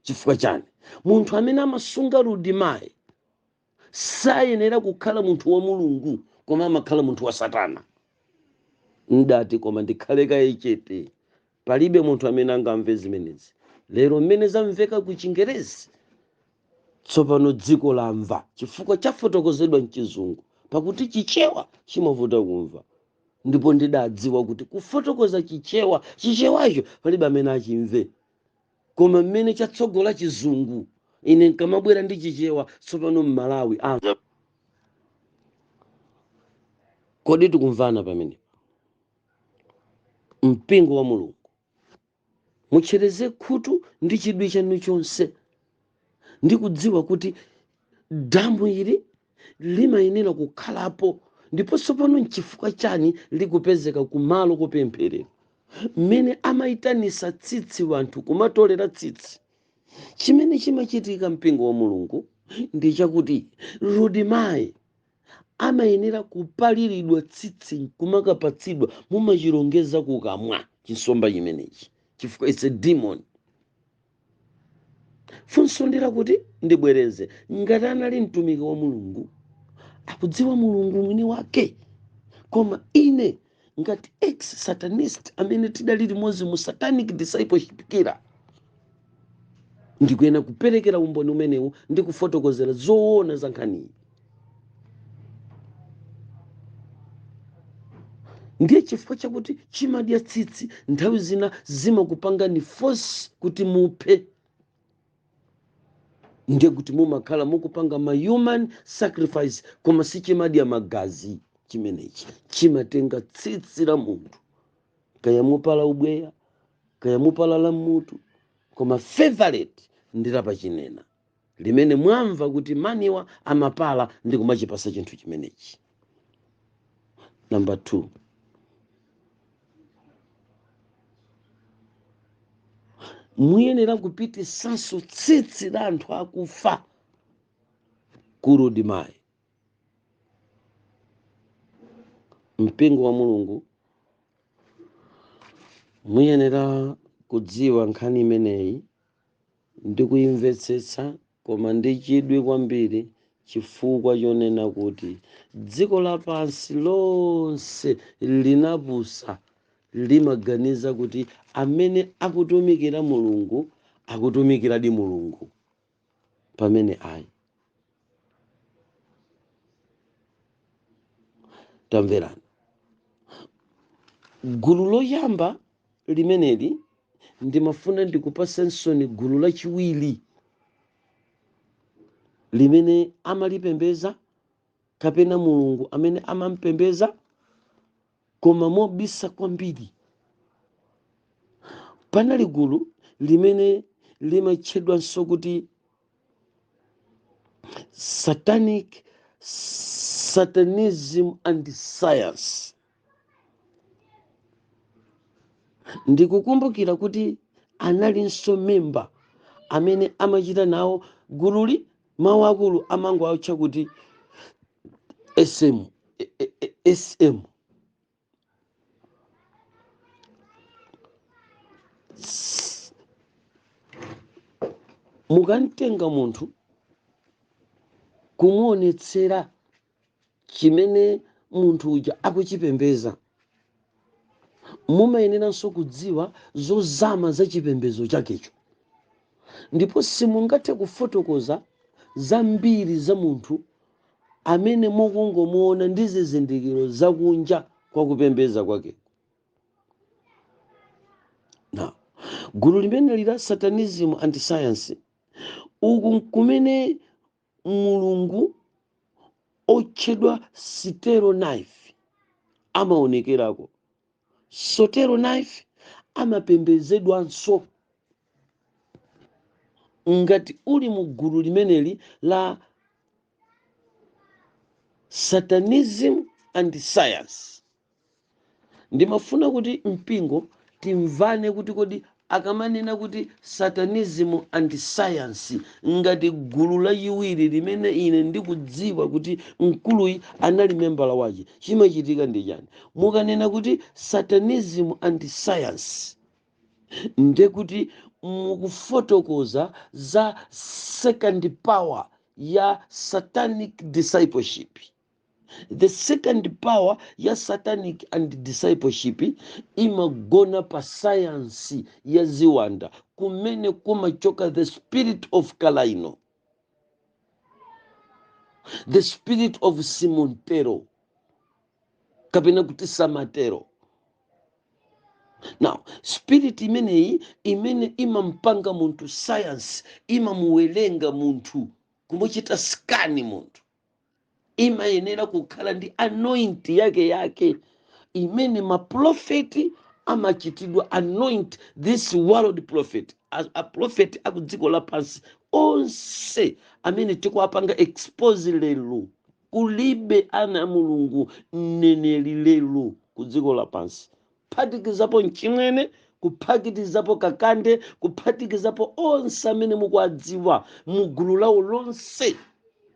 Chifukwa chani? Munthu amene amasunga Rudimai sayenera kukhala munthu wa Mulungu, koma amakhala munthu wa Satana. Ndati koma ndikhale kaye chete, palibe munthu amene angamve zimenezi. Lero mmene zamveka ku Chingerezi, tsopano dziko lamva chifukwa chafotokozedwa mchizungu, pakuti chichewa chimavuta kumva. Ndipo ndidadziwa kuti kufotokoza chichewacho palibe amene achimve, koma mmene chatsogola chizungu, ine nkamabwera ndi chichewa tsopano m'Malawi kodi tikumvana pamene? Mpingo wa Mulungu muchereze khutu ndi chidwi chanu chonse, ndi kudziwa kuti damu ili limayenera kukhalapo, ndipo tsopano nchifukwa chani likupezeka kumalo kopempherera. Mmene amayitanisa tsitsi wanthu kumatolera tsitsi, chimene chimachitika mpingo wa Mulungu ndi chakuti Rudimai amayenera kupaliridwa tsitsi kumakapatsidwa, mumachilongeza kukamwa chinsomba chimenechi, chifukwa it's a demon. Funso ndira kuti ndibwereze, ngati anali mtumiki wa Mulungu akudziwa Mulungu mwini wake, koma ine ngati ex-satanist amene tidali limodzi mu satanic discipleship kira, ndikuyena kuperekera umboni umenewu ndi kufotokozera zoona za nkhani. Ndiye chifukwa chakuti chimadya tsitsi nthawi zina zimakupangani force kuti muphe. Ndiye kuti mumakhala mukupanga ma human sacrifice, koma si chimadya magazi. Chimenechi chimatenga tsitsi la munthu, kaya mupala ubweya, kaya mupala la mutu, koma favorite ndila pachinena limene mwamva kuti maniwa amapala ndi kumachipasa chinthu chimenechi. Number 2, muyenera kupitisanso tsitsi la anthu akufa ku Rudimai. Mpingo wa Mulungu muyenera kudziwa nkhani imeneyi ndi kuyimvetsetsa, koma ndi chidwi kwambiri, chifukwa chonena kuti dziko lapansi lonse linapusa limaganiza kuti amene akutumikira Mulungu akutumikiradi Mulungu, pamene ayi. Tamverani, gulu loyamba limeneli ndimafuna ndikupasensoni gulu lachiwiri limene amalipembeza kapena Mulungu amene amampembeza, koma mobisa kwambiri. Panali gulu limene limatchedwanso kuti satanism and science. Ndikukumbukira kuti analinso memba amene amachita nawo gululi mawu akulu amango autcha kuti SM. Mukantenga munthu kumuonetsera chimene munthu uja akuchipembeza, mumayeneranso kudziwa zozama za chipembezo chakecho, ndipo simungathe kufotokoza zambiri za munthu amene mukungomuona ndi zizindikiro zakunja kwa kupembeza kwake. Now, gulu limene lila satanism and science uku kumene mulungu otchedwa sitero knife amaonekerako. Sotero knife amapembezedwanso. Ngati uli mu gulu limeneli la satanism and science, ndimafuna kuti mpingo timvane kuti kodi akamanena kuti satanism and science ngati gulu la yiwiri limene ine ndikudziwa kuti mkuluyi anali membala wache, chimachitika ndi chani? Mukanena kuti satanism and science ndekuti mukufotokoza za second power ya satanic discipleship. The second power ya satanic and discipleship imagona pa science ya ziwanda kumene kumachoka the spirit of Kalaino, the spirit of Simontero kapena kuti Samatero. Now, spirit imeneyi imene imampanga muntu science, imamuwelenga muntu kumuchita skani muntu, imayenera kukhala ndi anoint yake imene maprofeti amachitidwa anoint this world prophet, a prophet akudziko lapansi onse amene tikuwapanga expose lero. Kulibe ana mulungu mneneri lero kudziko lapansi, kuphatikizapo mchimwene, kuphatikizapo kakande, kuphatikizapo onse amene mukuwadziwa mugulu lawo lonse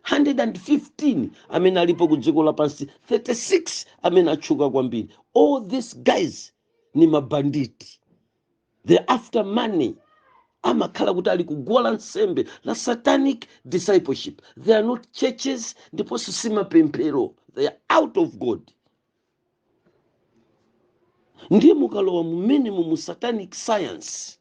115 amene alipo kudziko lapansi, 36 amene atchuka kwambiri. All these guys ni mabanditi, they're after money. Amakhala kuti ali kugwala nsembe la satanic discipleship. They are not churches, ndiponso si mapemphero. They are out of God. Ndiye mukalowa mumene mu satanic science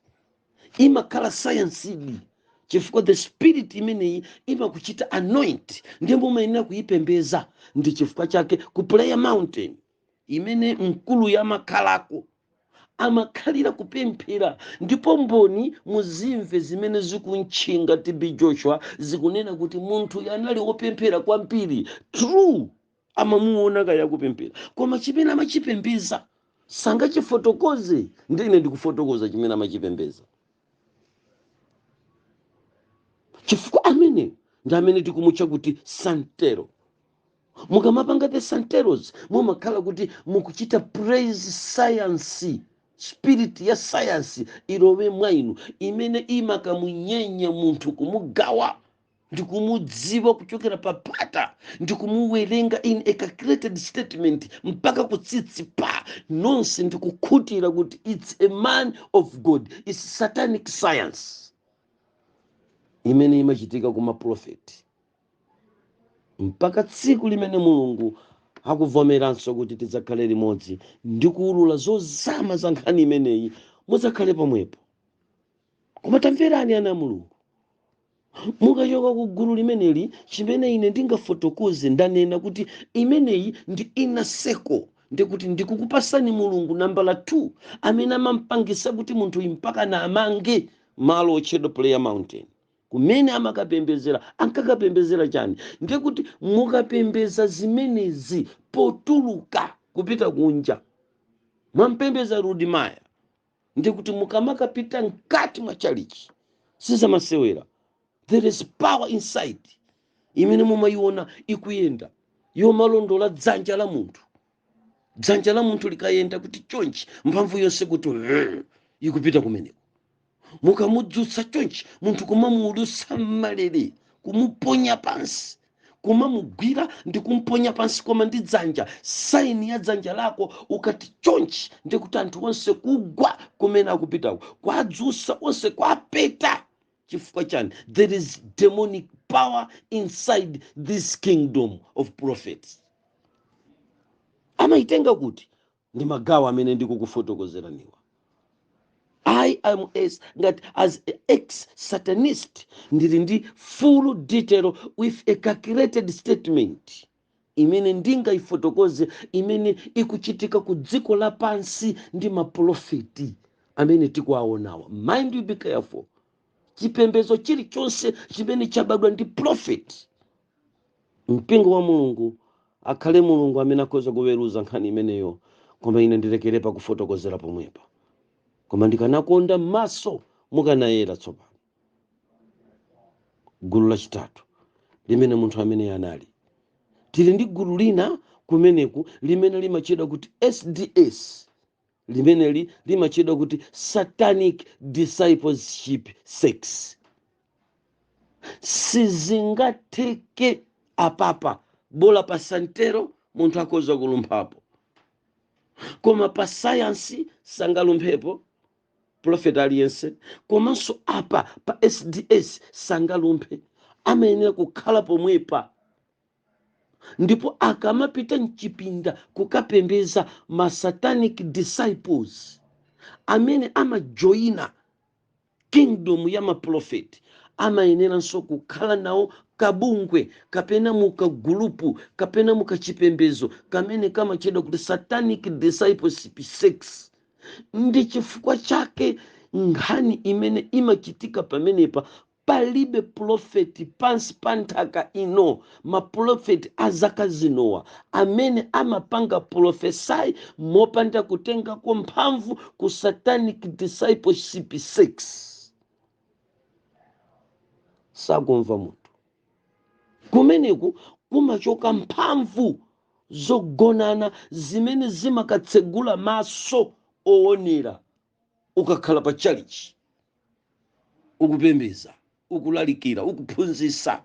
imakhala science ili chifukwa the spirit imeneyi imakuchita anoint, ndiye mumayenera kuipembeza. Ndi chifukwa chake ku Prayer Mountain imene mkulu yamakhalako amakhalira kupemphera, ndipo mboni muzimve zimene zikuntchinga TeB Joshua zikunena kuti munthu yanali wopemphera kwambiri. True, amamuona kaya kupemphera, koma chimene amachipembeza sangachifotokoze. Ndine ndikufotokoza chimene amachipembeza, chifukwa amene ndi amene tikumutcha kuti santero. Mukamapanga the santeros mumakhala kuti mukuchita praise science, spirit ya science ilowe mwainu imene imakamunyenya munthu kumugawa ndikumudziwa kuchokera papata, ndikumuwerenga in a calculated statement mpaka kutsitsipa nonse, ndikukhutira kuti it's a man of God. It's satanic science imene imachitika kuma prophet mpaka tsiku limene mulungu akuvomeranso kuti tidzakhale limodzi ndikuulula zozama za nkhani imeneyi, mudzakhale pomwepo. Koma tamverani ana mulungu, mukachoka ku gulu limeneli, chimene ine ndingafotokoze ndanena kuti imeneyi ndi inner circle, ndikuti ndikukupasani mulungu nambala 2 amene amampangisa kuti munthu mpaka na amange malo otchedwa Prayer Mountain kumene amakapembezera. Ankakapembezera chani? Ndiye kuti mukapembeza zimenezi potuluka kupita kunja mwampembeza Rudimaya, ndiye kuti mukamakapita mkati mwa chalichi sizamasewera. There is power inside. imene mumayiona ikuyenda yomalondola dzanja la munthu. Dzanja la munthu likayenda kuti chonchi mphamvu yonse kuti ikupita kumeneko. Mukamudzutsa chonchi munthu kumamuulusa mmalere, kumuponya pansi, kumamugwira ndi kumponya pansi koma ndi dzanja, saini ya dzanja lako ukati chonchi ndikuti anthu onse kugwa kumene akupitako, kwadzutsa onse kwapeta. Chifukwa chani? There is demonic power inside this kingdom of prophets. Amaitenga kuti ndi magawo amene ndikukufotokozeraniwa. I am as an ex-satanist ndili ndi full detail with a calculated statement imene ndingayifotokoze imene ikuchitika ku dziko lapansi ndi maprofeti amene tikuwaonawa. Mind you, be careful. Chipembedzo chilichonse chimene chabadwa ndi prophet, mpingo wa Mulungu akhale Mulungu amene akhoza kuweruza nkhani imeneyo, koma ine ndilekere pa kufotokozera pomwepa. Koma ndikanakonda maso mukanayera tsopano. Gulu lachitatu limene munthu amene anali. Tili ndi gulu lina kumeneku limene limachedwa kuti SDS, limene limachedwa kuti Satanic Discipleship Sects. Sizingatheke apapa, bola pa santero munthu akhoza kulumphapo, koma pa sayansi sangalumphepo prophet aliyense, komanso apa pa SDS sangalumphe. Amayenera kukhala pomwepa, ndipo akamapita mchipinda kukapembeza ma satanic disciples amene amajoina kingdom ya maprofeti, amayeneranso kukhala nawo kabungwe kapena mukagulupu kapena mukachipembezo kamene kamachedwa kuti Satanic Discipleship Sects. Ndi chifukwa chake nkhani imene imachitika pamenepa palibe profeti pansi pa nthaka ino, maprofeti azaka zinowa amene amapanga profesai mopanda kutenga kwa mphamvu ku Satanic Discipleship Sects. Sakumva munthu kumeneku kumachoka mphamvu zogonana zimene zimakatsegula maso owonera. Ukakhala pa chalichi ukupembeza, ukulalikira, ukuphunzitsa,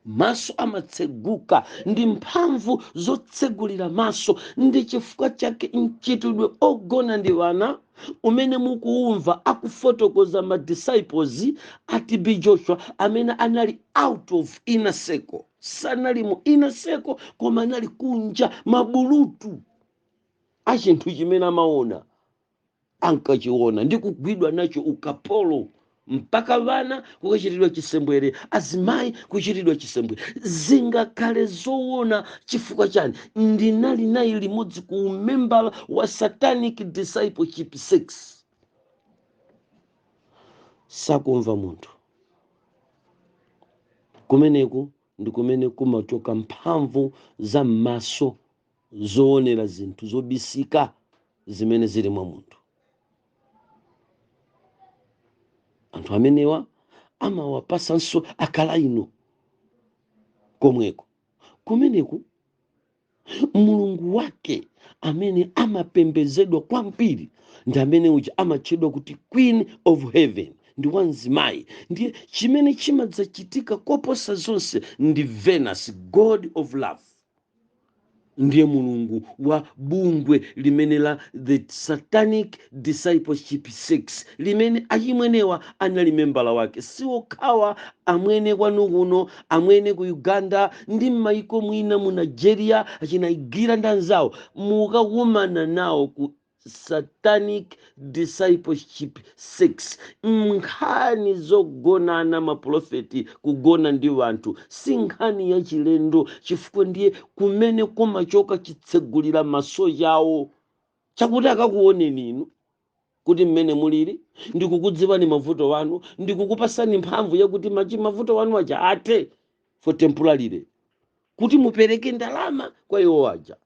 maso amatseguka. Ndi mphamvu zotsegulira maso. Ndi chifukwa chake mchitidwe ogona ndi wana umene mukuumva akufotokoza ma disciples a TeB Joshua amene anali out of inner circle. Sanali mu inner circle koma anali kunja, mabulutu a chinthu chimene amaona ankachiona ndi kugwidwa nacho ukapolo, mpaka vana kukachitidwa chisembwere, azimayi kuchitidwa chisembwere. Zingakhale zoona. Chifukwa chani? Ndinali nayi limodzi ku member wa Satanic Discipleship Sects. Sakumva munthu kumeneku ndi kumene kumachoka mphamvu za maso zoonera zinthu zobisika zimene zili mwa munthu. Anthu amenewa amawapasanso akala ino komweko. Kumeneku mulungu wake amene amapembezedwa kwambiri ndi amene uja amatchedwa kuti Queen of Heaven, ndi wanzimayi. Ndiye chimene chimadzachitika koposa zonse ndi Venus, God of Love. Ndiye mulungu wa bungwe limene la the Satanic Discipleship Sects, limene achimwenewa anali membala wake. Siwokhawa amwene kwanu kuno, amwene ku Uganda ndi m'mayiko mwina mu Nigeria achinayigira ndi anzawo, mukakumana nawo ku Satanic Discipleship Sects. Nkhani zogonana maprofeti kugona ndi wanthu si nkhani ya chilendo, chifukwa ndiye kumene kumachoka chitsegulira maso yawo. Chakuti akakuoneni inu kuti mmene mulili, ndikukudziwani mavuto wanu, ndikukupasani mphamvu yakuti mavuto wanu aja ate for temporary, kuti mupereke ndalama kwa iwo aja.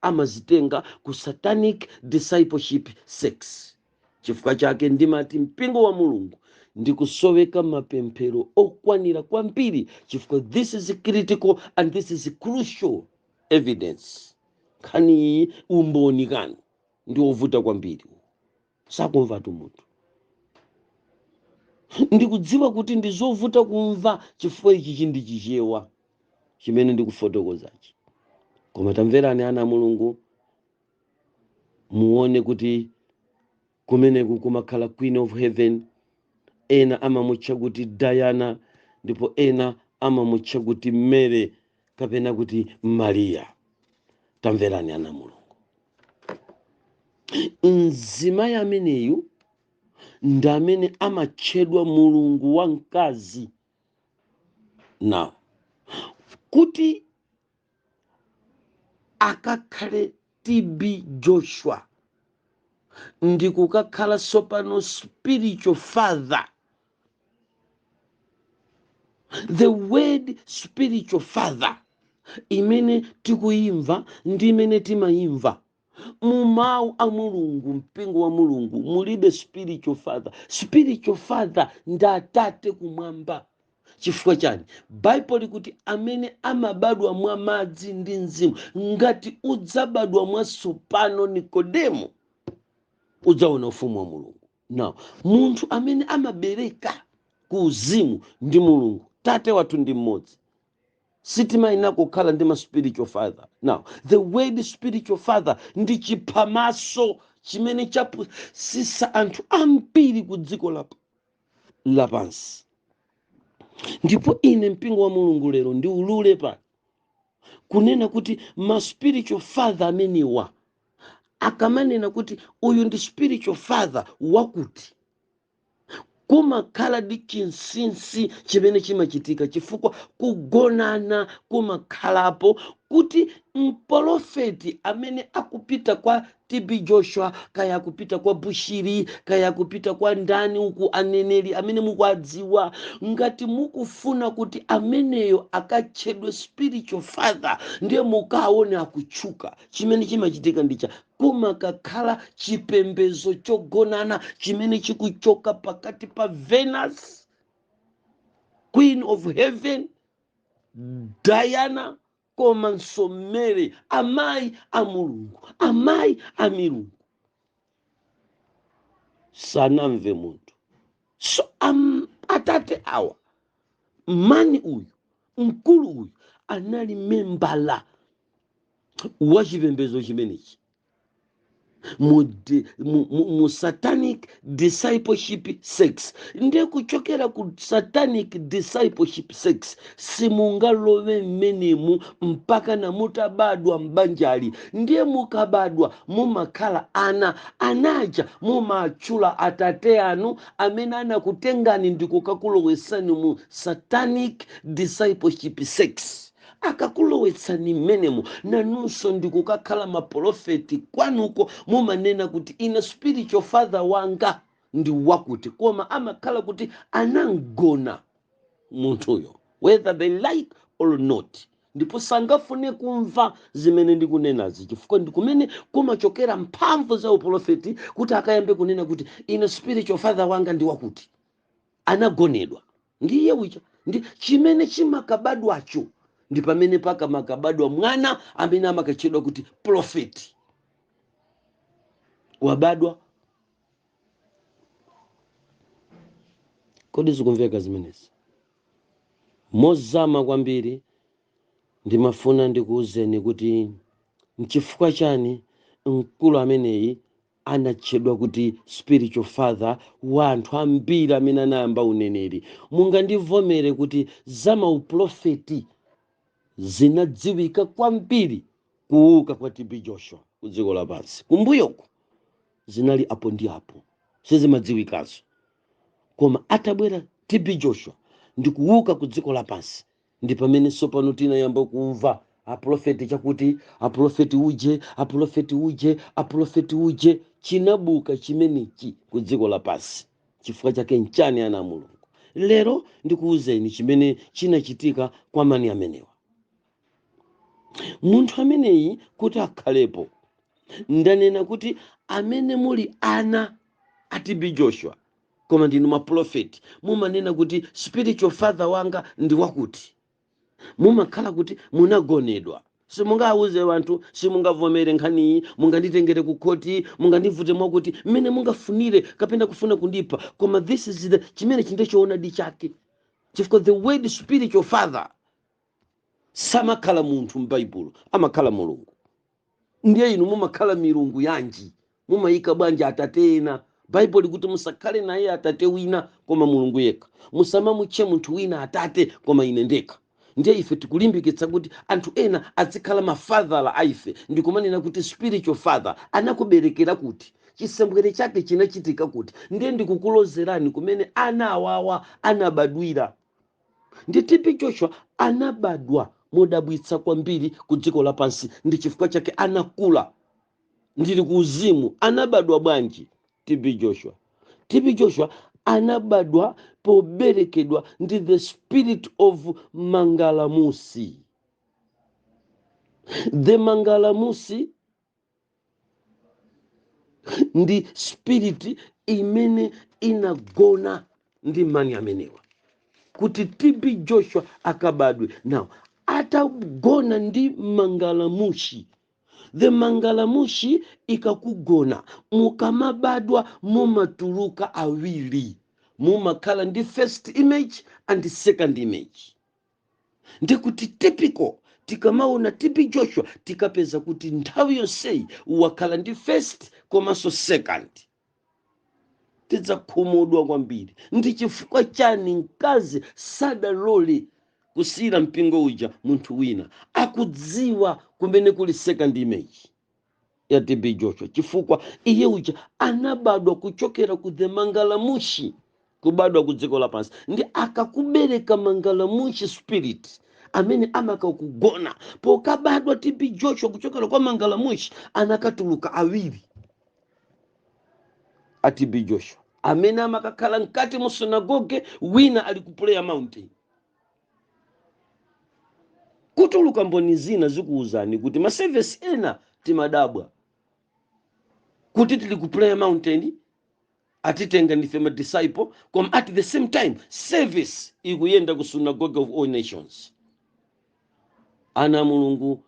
Amazitenga ku Satanic Discipleship Sects. Chifukwa chake ndimati mpingo wa Mulungu ndikusoweka mapemphero okwanira kwambiri chifukwa this is critical and this is crucial evidence. Nkhani umboni kani ndi ovuta kwambiri, sakumva tu munthu. Ndikudziwa kuti ndizovuta kumva chifukwa ichi ndi chichewa chimene ndikufotokozachi, koma tamverani ana a Mulungu, muone kuti kumeneku kumakhala Queen of Heaven, ena amamutcha kuti Diana, ndipo ena amamutcha kuti Mary kapena kuti Maria. Tamverani ana a Mulungu, mzimayi ameneyu ndi amene amatchedwa mulungu wa mkazi. Now, kuti akakhale TeB Joshua ndi kukakhala sopano spiritual father. The word spiritual father imene tikuyimva ndi imene timayimva mu mawu a Mulungu, mpingo wa Mulungu mulibe spiritual father. Spiritual father ndi Atate kumwamba. Chifukwa chani? Bible likuti amene amabadwa mwa madzi ndi mzimu, ngati udzabadwa mwa sopano Nikodemo udzaona ufumu wa Mulungu. Now, munthu amene amabereka ku uzimu ndi Mulungu, Tate wathu ndi mmodzi. Sitimayenera kukhala ndi ma spiritual father. Now, the word spiritual father ndi chiphamaso chimene chapusisa anthu ambiri ku dziko lapansi. Ndipo ine mpingo wa Mulungu lero ndi ulule pa kunena kuti ma spiritual father ameniwa akamanena kuti uyu ndi spiritual father wakuti, kumakhala ndi chinsinsi chimene chimachitika chifukwa kugonana kumakhalapo, kuti mprofeti amene akupita kwa TeB Joshua, kaya akupita kwa Bushiri, kaya akupita kwa ndani uku aneneri amene mukuadziwa, ngati mukufuna kuti ameneyo akatchedwe spiritual father, ndiye mukaone akutchuka. Chimene chimachitika ndicha kumakakhala chipembedzo chogonana chimene chikuchoka pakati pa Venus, Queen of Heaven, Diana, komanso Mary, amayi a Mulungu, amayi a milungu. Sanamve munthu. So atate awa, mani uyu, mkulu uyu, anali membala wa chipembedzo chimenechi mu satanic discipleship sex. Ndiye kuchokera ku satanic discipleship sex simungalowe mmenemu mpaka na mutabadwa mbanjali. Ndiye mukabadwa mumakhala anaja mumatchula atate anu amene anakutengani ndikukakulowetsani mu satanic discipleship sex. Akakulowetsani mmenemu nanunso ndikukakhala maprofeti kwanuko mumanena kuti ine spiritual father wanga ndi wakuti, koma amakhala kuti anangona munthuyo whether they like or not. Ndipo sangafune kumva zimene ndikunenazi chifukwa ndikumene kumachokera mphamvu za uprofeti, kuti akayambe kunena kuti ine spiritual father wanga ndi wakuti, anagonedwa ndiye ucha. Ndi chimene chimakabadwacho ndi pamene paka makabadwa mwana amene amakatchedwa kuti profeti. Wabadwa. Kodi zikumveka zimenezi? Mozama kwambiri ndimafuna ndikuuzeni kuti nchifukwa chani mkulu ameneyi anatchedwa kuti spiritual father wa anthu ambiri amene anayamba uneneri. Mungandivomere kuti zama uprofeti zinadziwika kwambiri kuuka kwa TeB Joshua ku dziko lapansi. Kumbuyoko zinali apo ndi apo, sizimadziwikanso. Koma atabwera TeB Joshua ndi kuuka ku dziko lapansi, ndi pamene sopano tinayamba kumva aprofeti chakuti aprofeti uje, aprofeti uje, aprofeti uje. Chinabuka chimenechi ku dziko lapansi. Chifukwa chake nchani ana a Mulungu? Lero ndikuuzeni chimene chinachitika kwa mani amenewa. Munthu ameneyi kuti akhalepo, ndanena kuti amene muli ana a TeB Joshua koma ndinu maprofeti mumanena kuti spiritual father wanga ndi wakuti, mumakhala kuti munagonedwa. Simungawuze wanthu, simungavomere nkhaniyi, munganditengere ku khoti, mungandivute mwakuti mmene mungafunire kapena kufuna kundipha, koma this is the chimene chindechoonadi chake, chifukwa the word spiritual father samakhala munthu m'baibulo, amakhala mulungu. Ndiye inu mumakhala milungu yanji, mumayika bwanji atate ena. Bible kuti musakhale naye atate wina koma mulungu yekha, musamamutche munthu wina atate koma ine ndekha. Ndiye ife tikulimbikitsa kuti anthu ena azikhala mafadhala a ife, ndikumanena kuti spiritual father anakuberekera kuti, chisembwere chake chinachitika kuti, ndiye ndikukulozerani kumene ana awawa anabadwira. Ndi TeB Joshua anabadwa modabwitsa kwambiri ku dziko lapansi, ndi chifukwa chake anakula ndili ku uzimu. Anabadwa bwanji TeB Joshua? TeB Joshua anabadwa poberekedwa ndi the spirit of mangalamusi. The mangalamusi ndi spirit imene inagona ndi mani amenewa kuti TeB Joshua akabadwe. Now atagona ndi mangalamushi, the mangalamushi ikakugona, mukamabadwa mumatuluka awiri, mumakhala ndi first image and second image. Ndikuti typical tikamaona TeB Joshua tikapeza kuti nthawi yonseyi wakhala ndi first komanso second, tidzakhumudwa kwambiri. Ndi chifukwa chani mkazi sadalole kusiyira mpingo uja munthu wina akudziwa kumene kuli second image ya TeB Joshua, chifukwa iye uja anabadwa kuchokera ku the mangalamushi, kubadwa ku dziko lapansi. Ndi akakubereka mangalamushi spirit amene amakakugona. Pokabadwa TeB Joshua kuchokera kwa mangalamushi, anakatuluka awiri a TeB Joshua amene amakakhala mkati mu sinagoge, wina ali ku prayer mountain. Kutuluka mboni zina zikuuzani kuti maservice ena timadabwa kuti tili ku prayer mountain, atitenga ndife ma disciple, koma at the same time service ikuyenda ku synagogue of all nations. Ana mulungu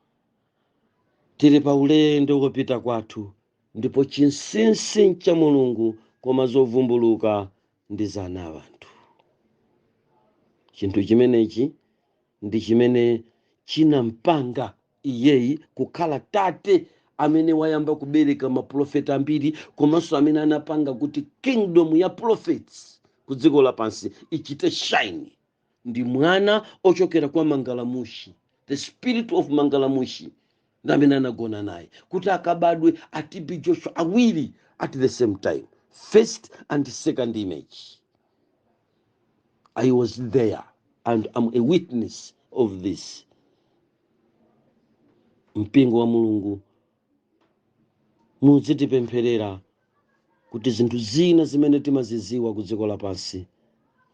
tili pa ulendo wopita kwathu, ndipo chinsinsi cha mulungu koma zovumbuluka ndi zana abantu. Chinthu chimenechi ndi chimene chinampanga iyeyi kukhala tate amene wayamba kubereka maprofeta ambiri, komanso amene anapanga kuti kingdom ya prophets ku dziko lapansi ichite shine. Ndi mwana ochokera kwa mangalamushi, the spirit of mangalamushi, ndi amene anagona naye kuti akabadwe a TeB Joshua awiri at the same time, first and second image. I was there and I'm a witness of this. Mpingo wa mulungu muzitipempherera kuti zinthu zina zimene timaziziwa ku dziko lapansi,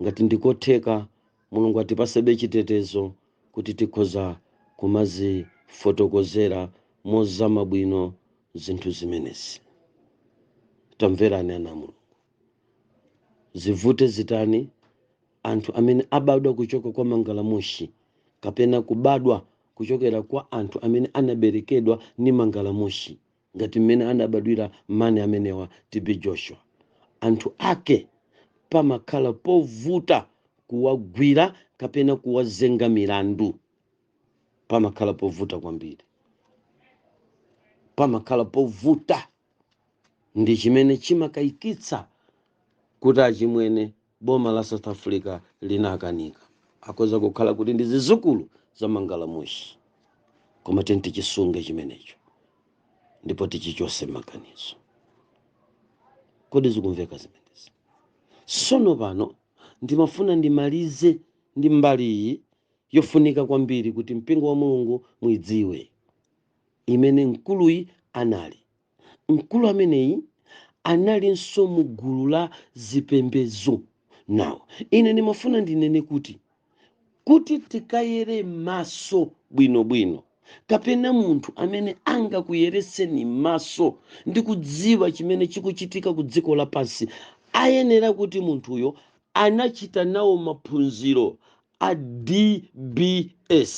ngati ndikotheka mulungu atipasebe chitetezo kuti tikhoza kumazifotokozera mozama bwino zinthu zimenezi. Tamverani ana mulungu, zivute zitani anthu amene abadwa kuchoka kwa mangalamushi, kapena kubadwa kuchokera kwa anthu amene anaberekedwa ni mangalamushi, ngati mmene anabadwira mane amenewa TeB Joshua. Anthu ake pamakhala povuta kuwagwira kapena kuwazenga milandu, pamakhala povuta kwambiri, pamakhala povuta. Ndi chimene chimakayikitsa kuti achimwene boma la South Africa linakanika. Akoza kukhala kuti ndi zizukulu za mangalamushi, koma tichisunge chimenecho ndipo tichichose maganizo. Kodi zikumveka zimenezi? Sono pano ndimafuna ndimalize ndi mbali iyi yofunika kwambiri kuti mpingo wa mulungu muidziwe imene mkuluyi anali. Mkulu ameneyi analinso mu gulu la zipembedzo. Now ine ndimafuna ndinene kuti tikayere maso bwinobwino, kapena munthu amene angakuyereseni maso ndi kudziwa chimene chikuchitika ku dziko lapansi, ayenera kuti munthuyo anachita nawo maphunziro a DBS.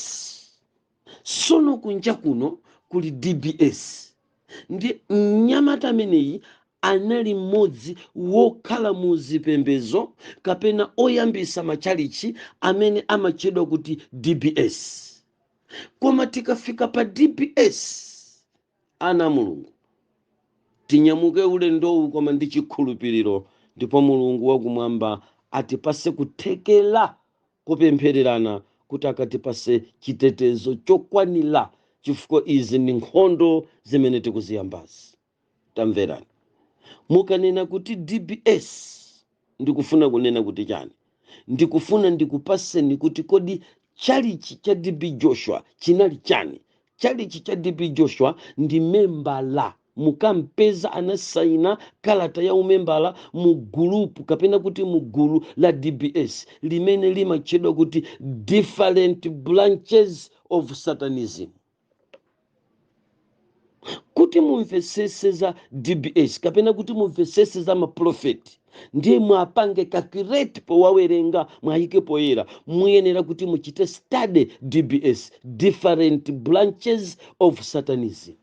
Sono kunja kuno kuli DBS. Ndi mnyamata ameneyi anali mmodzi wokhala mu zipembedzo kapena oyambisa machalichi amene amatchedwa kuti DBS. Koma tikafika pa DBS, ana mulungu, tinyamuke ulendowu koma ndi chikhulupiriro, ndipo mulungu wakumwamba atipase kuthekera kupemphererana kuti akatipase chitetezo chokwanira, chifukwa izi ndi nkhondo zimene tikuziyambazi. Tamverani. Mukanena kuti DBS, ndikufuna kunena kuti chani? Ndikufuna ndikupaseni kuti kodi chalichi cha TeB Joshua chinali chani? Chalichi cha TeB Joshua ndi membala. Mukampeza anasaina kalata ya umembala mu gulupu kapena kuti mu gulu la DBS limene limatchedwa kuti different branches of Satanism. Kuti mumvesese za DBS kapena kuti mumvesese za maprofeti, ndiye mwapange kakireti powawerenga mwayike poyera, muyenera kuti muchite study DBS, different branches of Satanism.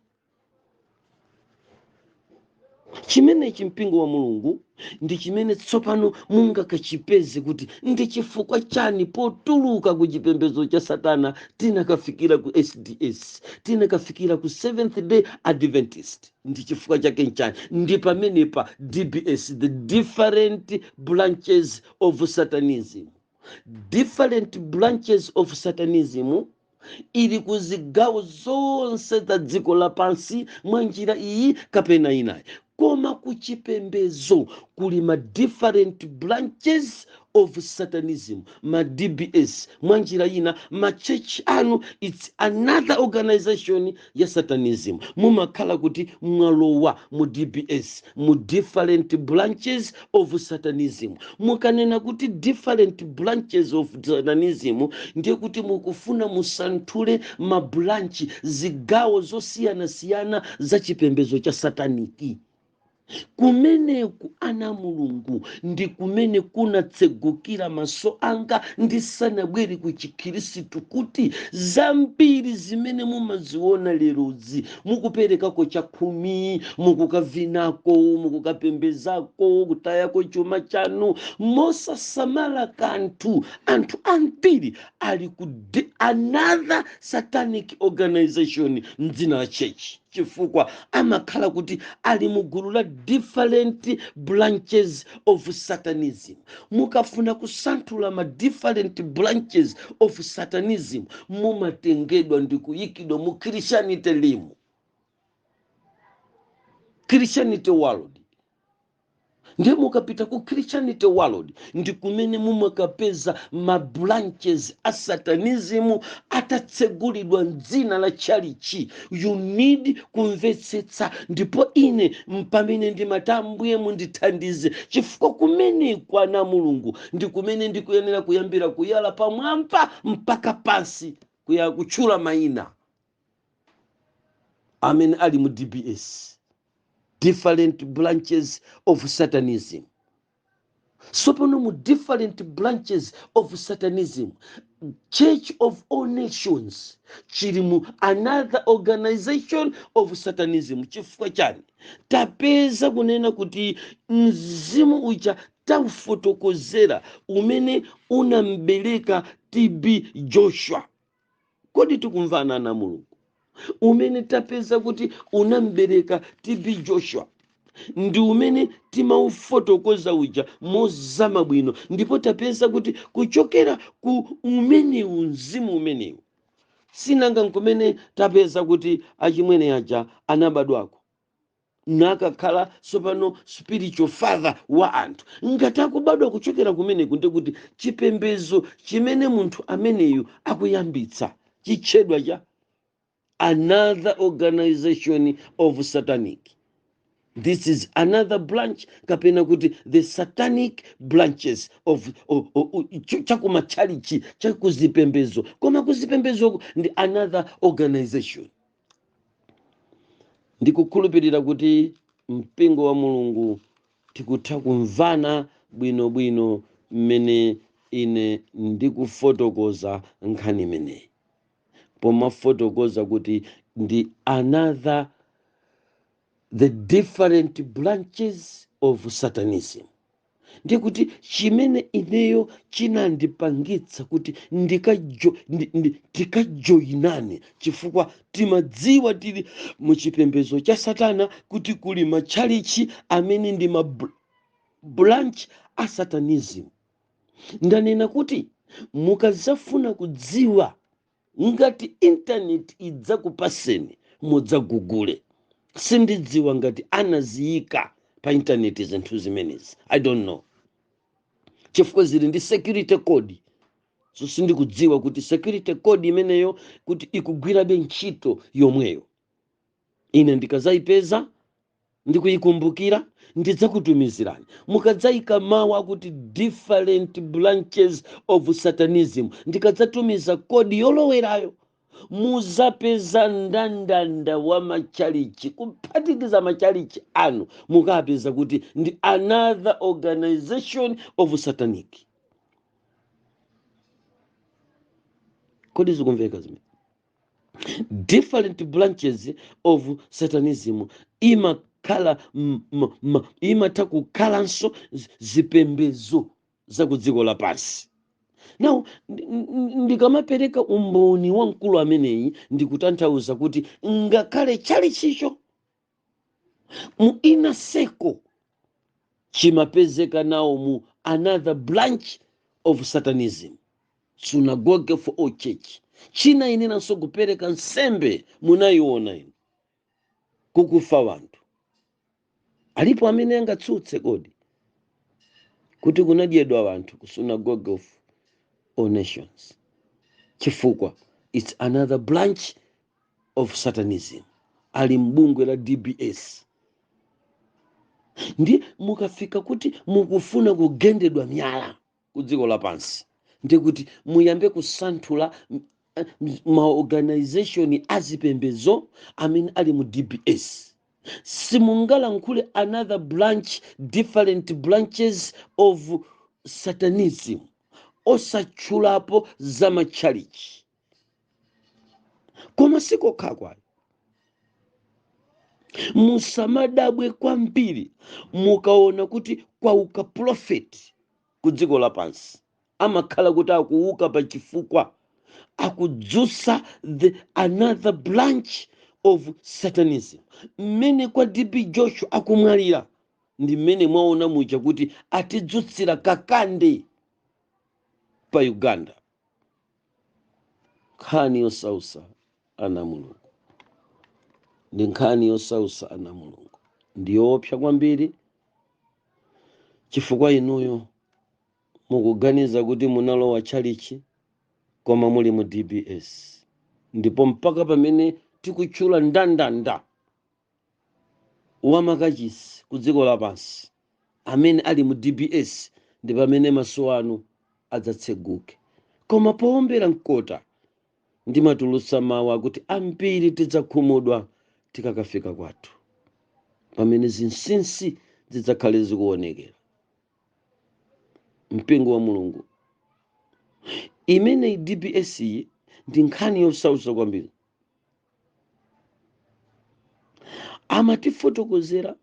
Chimene chimpingo wa mulungu ndi chimene tsopano mungakachipeze kuti ndi chifukwa chani potuluka ku chipembedzo cha Satana tinakafikira ku SDS, tinakafikira ku Seventh Day Adventist. Ndi chifukwa chake nchani? Ndi pamene pa DBS, the different branches of Satanism. Different branches of Satanism ili kuzigawo zonse za dziko lapansi mwa njira iyi kapena inayi. Koma kuchipembezo kuli ma different branches of Satanism, ma DBS. Mwa njira ina, ma church anu, it's another organization ya Satanism. Mumakhala kuti mwalowa mu DBS, mu different branches of Satanism. Mukanena kuti different branches of Satanism, ndiye kuti mukufuna musanthule ma branch, zigawo zosiyana za chipembezo cha Sataniki. Kumeneku ana mulungu ndi kumene kunatsegukira maso anga ndisanabwere ku Chikhristu, kuti zambiri zimene mumaziona lerozi mukuperekako cha 10, mukukavinako, mukukapembezako, kutayako chuma chanu, mosasamala kanthu. Anthu ambiri ali ku another satanic organization mdzina la church, chifukwa amakhala kuti ali mugulu la different branches of Satanism. Mukafuna kusanthula ma different branches of Satanism, mumatengedwa ndi kuyikidwa mu Christianity limu, Christianity world. Ndiye mukapita ku Christianity world, ndi kumene mumakapeza ma branches a Satanism atatsegulidwa mdzina la chalichi. You need kumvetsetsa, ndipo ine mpamene ndi matambuye mundithandize, chifukwa kumene kwa na mulungu ndi kumene ndikuyenera kuyambira kuyala pamwamba mpaka pansi kutchula mayina amene ali mu DBS, different branches of Satanism. So pano mu different branches of Satanism, Church of All Nations chili mu another organization of Satanism. Chifukwa chani? Tapeza kunena kuti mzimu uja taufotokozera umene unambeleka TeB Joshua. Kodi tikumvana na mulungu? Umene tapeza kuti unambereka TeB Joshua ndi umene timaufotokoza uja mozama bwino, ndipo tapeza kuti kuchokera ku umenewu mzimu umenewu sinanga nkumene tapeza kuti achimwene aja anabadwako nakakhala sopano spiritual father wa anthu. Ngati akubadwa kuchokera kumene kunde kuti chipembezo chimene munthu ameneyu akuyambitsa chitchedwa cha another organization of satanic. This is another branch kapena kuti the satanic branches of chakumachalichi chakuzipembezo. Koma kuzipembezo ndi another organization. Ndikukhulupirira kuti mpingo wa mulungu tikutha kumvana bwinobwino mmene ine ndikufotokoza nkhani imeneyi. Pomafotokoza kuti ndi the different branches of Satanism. Ndiye kuti chimene ineyo chinandipangitsa kuti tikajoyinane, chifukwa timadziwa tili muchipembedzo cha Satana kuti kuli matchalichi amene ndi branch a Satanism. Ndanena kuti mukazafuna kudziwa ngati internet idzakupaseni mudzagugule. Sindidziwa ngati anaziyika pa internet zinthu zimenezi, I don't know, chifukwa zili ndi security code. So sindikudziwa kuti security code imeneyo kuti ikugwirabe ntchito yomweyo. Ine ndikazayipeza ndikuyikumbukira ndidzakutumizirani. Mukadzayika mawu akuti different branches of Satanism, ndikadzatumiza kodi yolowerayo muzapeza ndandanda wa machalichi, kuphatikiza machalichi anu mukapeza kuti ndi another organization of satanic. Kodi zikumveka zimene? Different branches of Satanism imakhala imatha kukhalanso zipembedzo za ku dziko lapansi. Now ndikamapereka umboni wamkulu ameneyi ndikutanthauza kuti ngakhale chalichicho mu inner circle chimapezeka nawo mu another branch of Satanism, synagogue for all church. China inenanso kupereka nsembe, munayiona ino kukufa wanthu. Alipo amene angatsutse kodi kuti kunadyedwa wanthu ku synagogue of all nations, chifukwa it's another branch of Satanism. Ali mbungwe la DBS. Ndi mukafika kuti mukufuna kugendedwa miyala ku dziko lapansi, ndi kuti muyambe kusanthula maorganization azipembedzo amene ali mu DBS. Simungalankhule another branch, different branches of Satanism osatchulapo za machalichi. Koma sikokha kwayo, musamadabwe kwambiri mukaona kuti kwauka prophet ku dziko lapansi. Amakhala kuti akuuka pa chifukwa akudzutsa the another branch of Satanism. Mmene kwa TeB Joshua akumwalira ndi mmene mwaona muja kuti atidzutsira kakande pa Uganda. Nkhani yosausa ana Mulungu, ndi nkhani yosausa ana Mulungu, ndiyoopsa kwambiri, chifukwa inuyo mukuganiza kuti munalowa chalichi koma muli mu DBS. Ndipo mpaka pamene tikutchula ndandanda wamakachisi ku dziko lapansi amene ali mu DBS, ndi pamene maso anu adzatseguke. Koma poombera mkota ndimatulutsa mawu akuti ambiri tidzakhumudwa tikakafika kwathu, pamene zinsinsi zidzakhale zikuonekera. Mpingo wa Mulungu, imene DBS ndi nkhani yosausa kwambiri. Amatifotokozera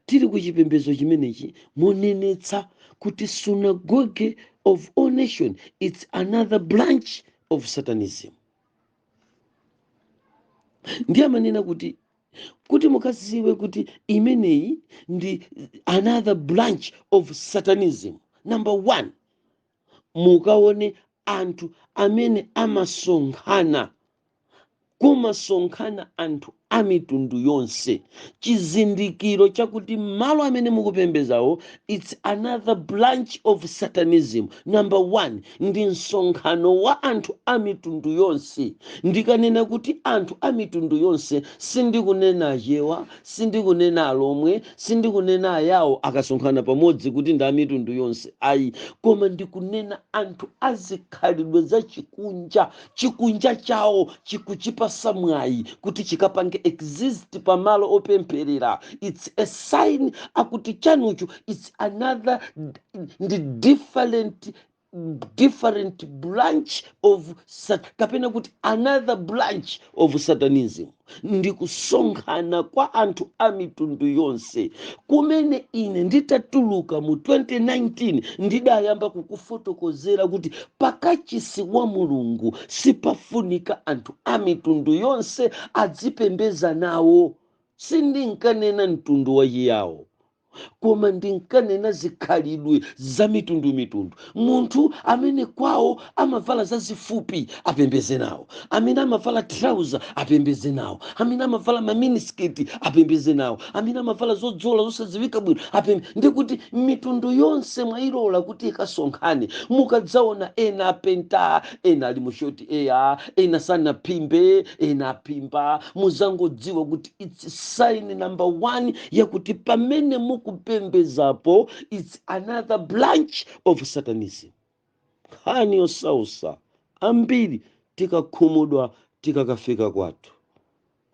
tili ku chipembedzo chimenechi monenetsa kuti synagogue of all nation, it's another branch of Satanism. Ndiye amanena kuti mukaziwe kuti imeneyi ndi another branch of Satanism. Number one, mukaone anthu amene amasonkhana, kumasonkhana anthu amitundu yonse. Chizindikiro chakuti malo amene mukupembezawo it's another branch of Satanism. Number one, ndi msonkhano wa anthu amitundu yonse. Ndikanena kuti anthu amitundu yonse, sindikunena ajewa, sindikunena alomwe, sindikunena ayawo akasonkhana pamodzi kuti ndi amitundu yonse, ayi, koma ndikunena anthu azikhalidwe za chikunja chawo chikuchipasa mwayi kuti chikapange exist pamalo opempherera. It's a sign akuti chanucho, it's another different branch of kapena kuti another branch of Satanism. Ndikusonkhana kwa anthu a mitundu yonse kumene ine nditatuluka mu 2019 ndidayamba kukufotokozera kuti pakachisi wa Mulungu sipafunika anthu a mitundu yonse adzipembeza nawo. Sindinkanena mtundu wa yawo, koma ndinkanena zikhalidwe za mitundu. Munthu amene kwawo amavala zazifupi apembeze nawo, amene amavala trouser apembeze nawo, amene amavala maminisketi apembeze nawo, amene amavala zodzola zosadziwika bwino ndikuti mitundu yonse mwayilola kuti ikasonkhane. Mukadzaona ena apenta, ena ali mushoti eya, ena sanapimbe, ena apimba, muzangodziwa kuti it's sign number 1 yakuti pamene mukupembezapo it's another branch of Satanism. Hani osausa ambiri tikakhumudwa tikakafika kwathu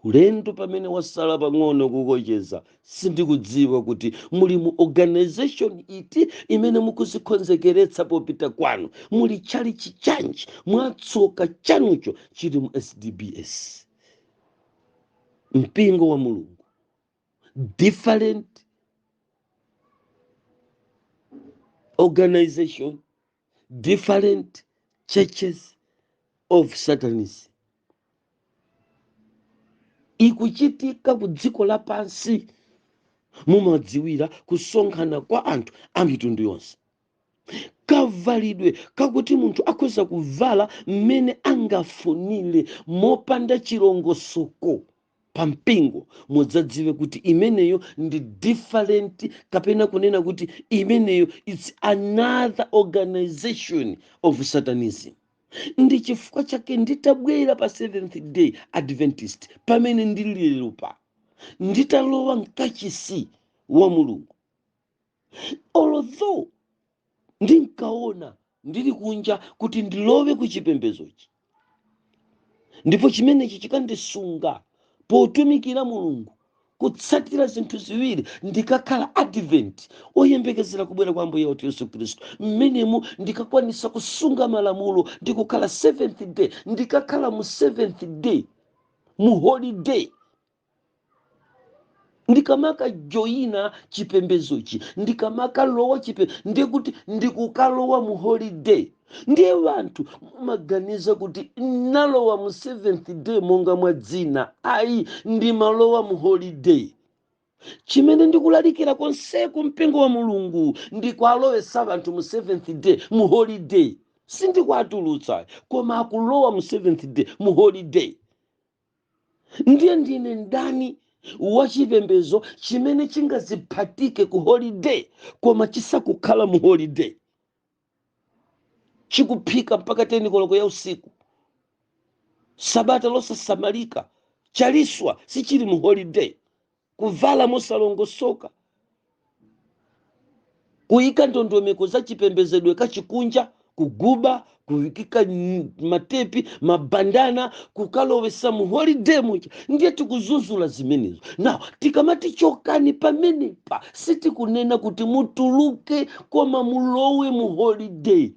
ulendo pamene wasala pang'ono kukocheza sindikudziwa kuti muli mu organization iti imene mukuzikonzekeretsa popita kwanu, muli chali chichanji mwatsoka chanucho chili mu SDBS, mpingo wa Mulungu. Different organization, different churches of Satanism. Ikuchitika ku dziko lapansi mumadziwira kusonkhana kwa anthu a mitundu yonse. Kavalidwe kakuti munthu akhoza kuvala mmene angafunire mopanda chilongosoko pampingo, mudzadziwe kuti imeneyo ndi different, kapena kunena kuti imeneyo it's another organization of Satanism. Ndi chifukwa chake nditabwera pa Seventh Day Adventist pamene ndililero pa nditalowa mkachisi wa Mulungu, although ndinkaona ndili kunja kuti ndilowe kuchipembezochi, ndipo chimenechi chikandisunga potumikira Mulungu kutsatira zinthu ziwiri. Ndikakhala Advent oyembekezera kubwera kwa Ambuye wathu Yesu Khristu, mmenemu ndikakwanisa kusunga malamulo ndikukhala Seventh Day, ndikakhala mu Seventh Day mu holiday, ndikamaka joina chipembezochi, ndikamaka lowa ndikuti ndikukalowa mu holiday. Ndiye vantu maganiza kuti nalowa mu Seventh Day monga mwa dzina, ayi ndi malowa mu holiday. Chimene ndikulalikira konseku mpingo wa Mulungu ndikwalowesa vantu mu Seventh Day mu holiday, sindikwatulutsa koma akulowa mu Seventh Day mu holiday. Ndiye ndine ndani wachipembezo chimene chingaziphatike ku holiday koma chisakukhala mu holiday, chikuphika mpaka 10 koloko ya usiku, sabata losasamalika, chaliswa sichili mu holiday, kuvala mosalongosoka, kuyika ndondomeko za chipembezedwe kachikunja, kuguba, kuvikika matepi, mabandana, kukalowesa mu holiday mucha. Ndiye tikuzuzula zimenezo. Now, tikamati chokani pamenepa, sitikunena kuti mutuluke koma mulowe mu holiday.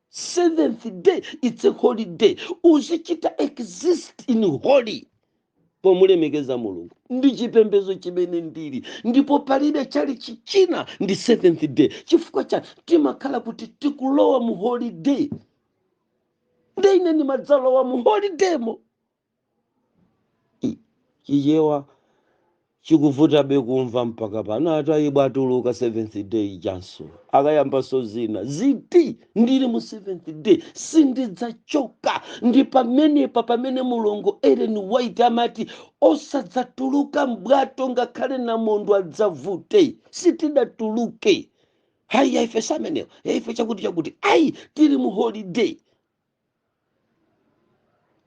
Seventh Day, it's a holiday. Uzichita exist in holy pomulemekeza Mulungu. Ndi chipembezo chimene ndili, ndipo palibe chali chichina ndi Seventh Day. Chifukwa cha timakhala kuti tikulowa mu holiday. Ndine ni madzalowa mu holiday mo. Chiyewa chikuvuta bekumva mpaka pano atayibwatuluka Seventh Day janso akayamba sozina ziti ndili mu Seventh Day sindidzachoka. Ndi pamene Mulungu Ellen White amati osadzatuluka mbwato ngakhale na mondo adzavute, sitidatuluke. Hayi ife samenewa, ife chakuti ayi tili mu holiday.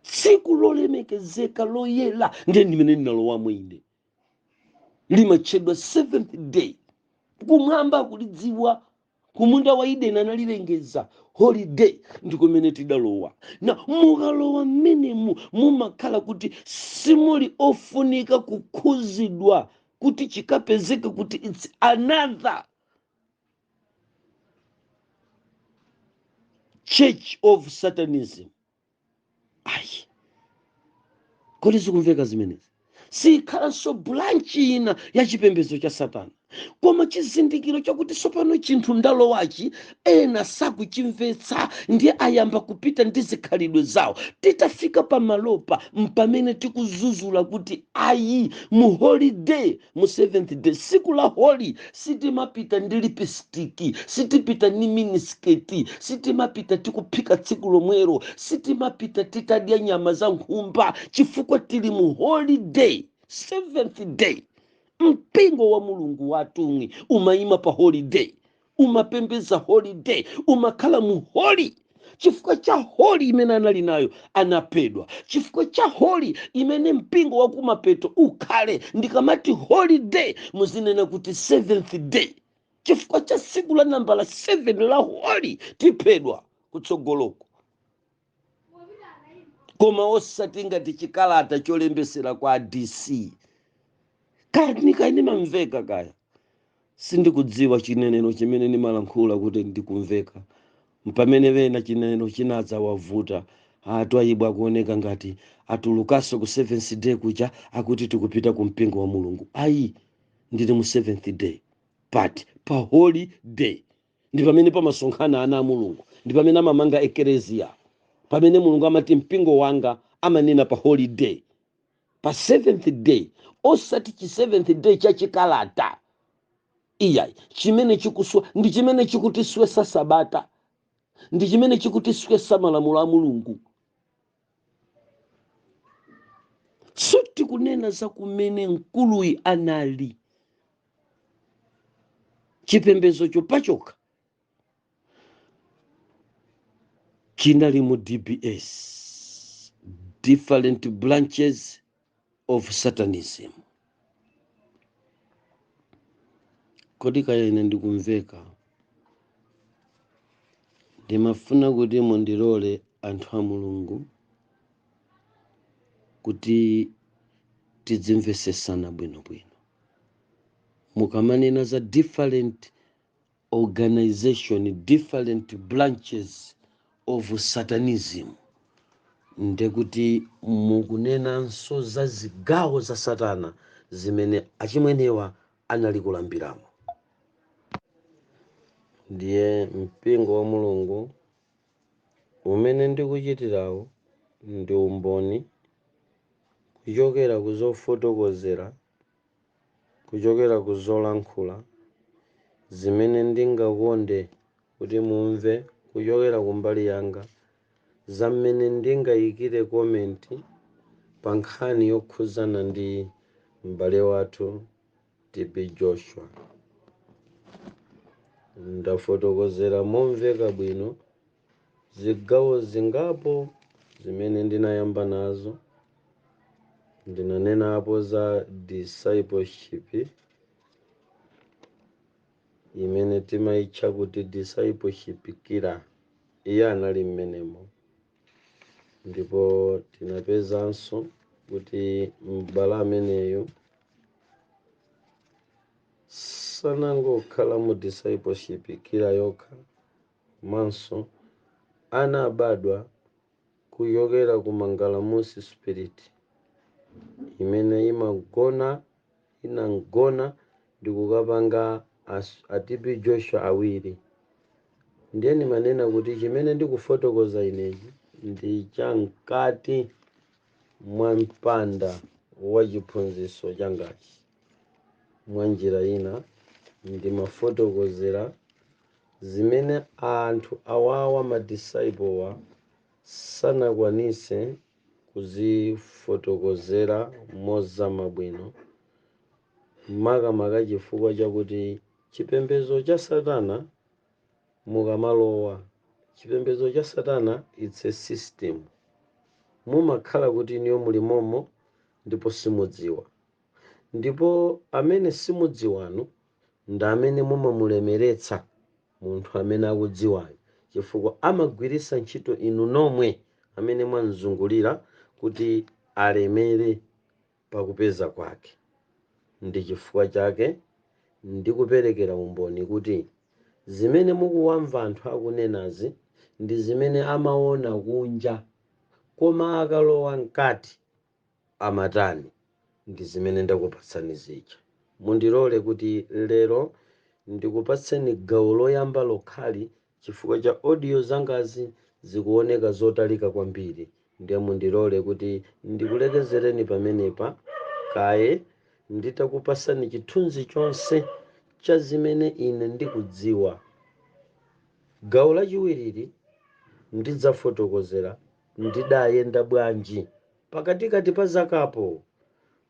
Tsiku lolemekezeka loyela ndiye ndimene ndinalowa mwine, limachedwa Seventh Day. Kumwamba kulidziwa, kumunda wa Edeni analilengeza holiday, ndikumene tidalowa. Na mukalowa mmenemu mumakhala kuti simuli ofunika kukhuzidwa kuti chikapezeke kuti it's another church of Satanism. Ayi, kodi zikumveka zimenezi? Sikhalanso branch ina ya chipembedzo cha Satana, koma chizindikiro chakuti sopano chinthu ndalowachi ena sakuchimvetsa ndiye ayamba kupita ndi zikhalidwe zawo. Titafika pamalopa mpamene tikuzuzula kuti ayi, mu holiday, mu 7th day, siku la holi, sitimapita ndi lipistiki, sitipita ni minisketi, sitimapita tikuphika tsiku lomwero, sitimapita titadya nyama za nkhumba, chifukwa tili mu holiday, 7th day. Mpingo wa Mulungu watumwi umayima pa holiday, umapembeza holiday, umakhala mu holi. Chifukwa cha holi imene anali nayo anaphedwa. Chifukwa cha holi imene mpingo wa kumapeto ukhale, ndikamati holiday muzinena kuti 7th day. Chifukwa cha siku la nambala 7 la holi tiphedwa kutsogoloko. Koma osati ngati chikalata cholembesera kwa DC. Kani kaini mamveka kaya. Sindikudziwa chineneno chimene nimalankhula kuti ndikumveka. Mpamene vena chineneno chinadza wavuta. Twaibu akuoneka ngati atulukaso ku 7th day kuja akuti tikupita ku mpingo wa Mulungu. Ayi, ndili mu 7th day. But pa holy day ndi pamene pamasonkhana ana a Mulungu, ndi pamene amamanga ekereziya, pamene Mulungu amati mpingo wanga amanena pa holy day, pa 7th day. Osati chi 7th day cha chikalata. Iyayi, chimene chikuswa ndi chimene chikutiswesa sabata, ndi chimene chikutiswesa malamulo a Mulungu. Suti kunena za kumene mkuluyi anali. Chipembezo chopachoka chinali mu DBS, different branches of Satanism. Kodi kaya ine ndikumveka? Ndimafuna kuti mundilole anthu a Mulungu kuti tidzimvesesana bwinobwino. Mukamanena za different organization, different branches of Satanism, ndekuti mukunenanso za zigawo za Satana zimene achimwenewa analikulambiramo. Ndiye mpingo wa Mulungu umene ndikuchitirawo ndi umboni, kuchokera kuzofotokozera, kuchokera kuzolankhula zimene ndingakonde kuti mumve kuchokera kumbali yanga, za mmene ndingayikire komenti pa nkhani yokhudzana ndi m'bale wathu TeB Joshua. Ndafotokozera momveka bwino zigawo zingapo zimene ndinayamba nazo. Ndinanena apo za discipleship, imene timaitcha kuti discipleship kira, iye anali mmenemo. Ndipo tinapezanso kuti m'bale ameneyo sanangokhala mu discipleship kira yokha, komanso anabadwa kuchokera ku mangalamusi spirit imene inangona ndi kukapanga a TeB Joshua awiri. Ndiye ndimanena kuti chimene ndikufotokoza inechi ndi chamkati mwa mpanda wa chiphunzitso changachi. Mwa njira ina ndimafotokozera zimene anthu awawa madisciple sanakwanise kuzifotokozera mozama bwino, makamaka chifukwa chakuti chipembezo cha Satana mukamalowa, chipembezo cha Satana it's a system. Mumakhala kuti niyo mulimomo ndipo simudziwa, ndipo amene simudziwanu ndi amene mumamulemeretsa munthu amene akudziwayo, chifukwa amagwiritsa ntchito inu nomwe amene mwanzungulira kuti alemere pakupeza kwake. Ndi chifukwa chake ndikuperekera umboni kuti zimene mukuwamva anthu akunenazi ndi zimene amaona kunja, koma akalowa mkati amatani ndi zimene ndakupatsani zija. Mundilole kuti lero ndikupatseni gawo loyamba lokhali chifukwa cha audio zangazi zikuoneka zotalika kwambiri, ndiye mundilole kuti ndikulekezereni pamenepa kaye nditakupasani chithunzi chonse cha zimene ine ndikudziwa. Gawo lachiwiriri ndidzafotokozera ndidayenda bwanji pakatikati pa zakapo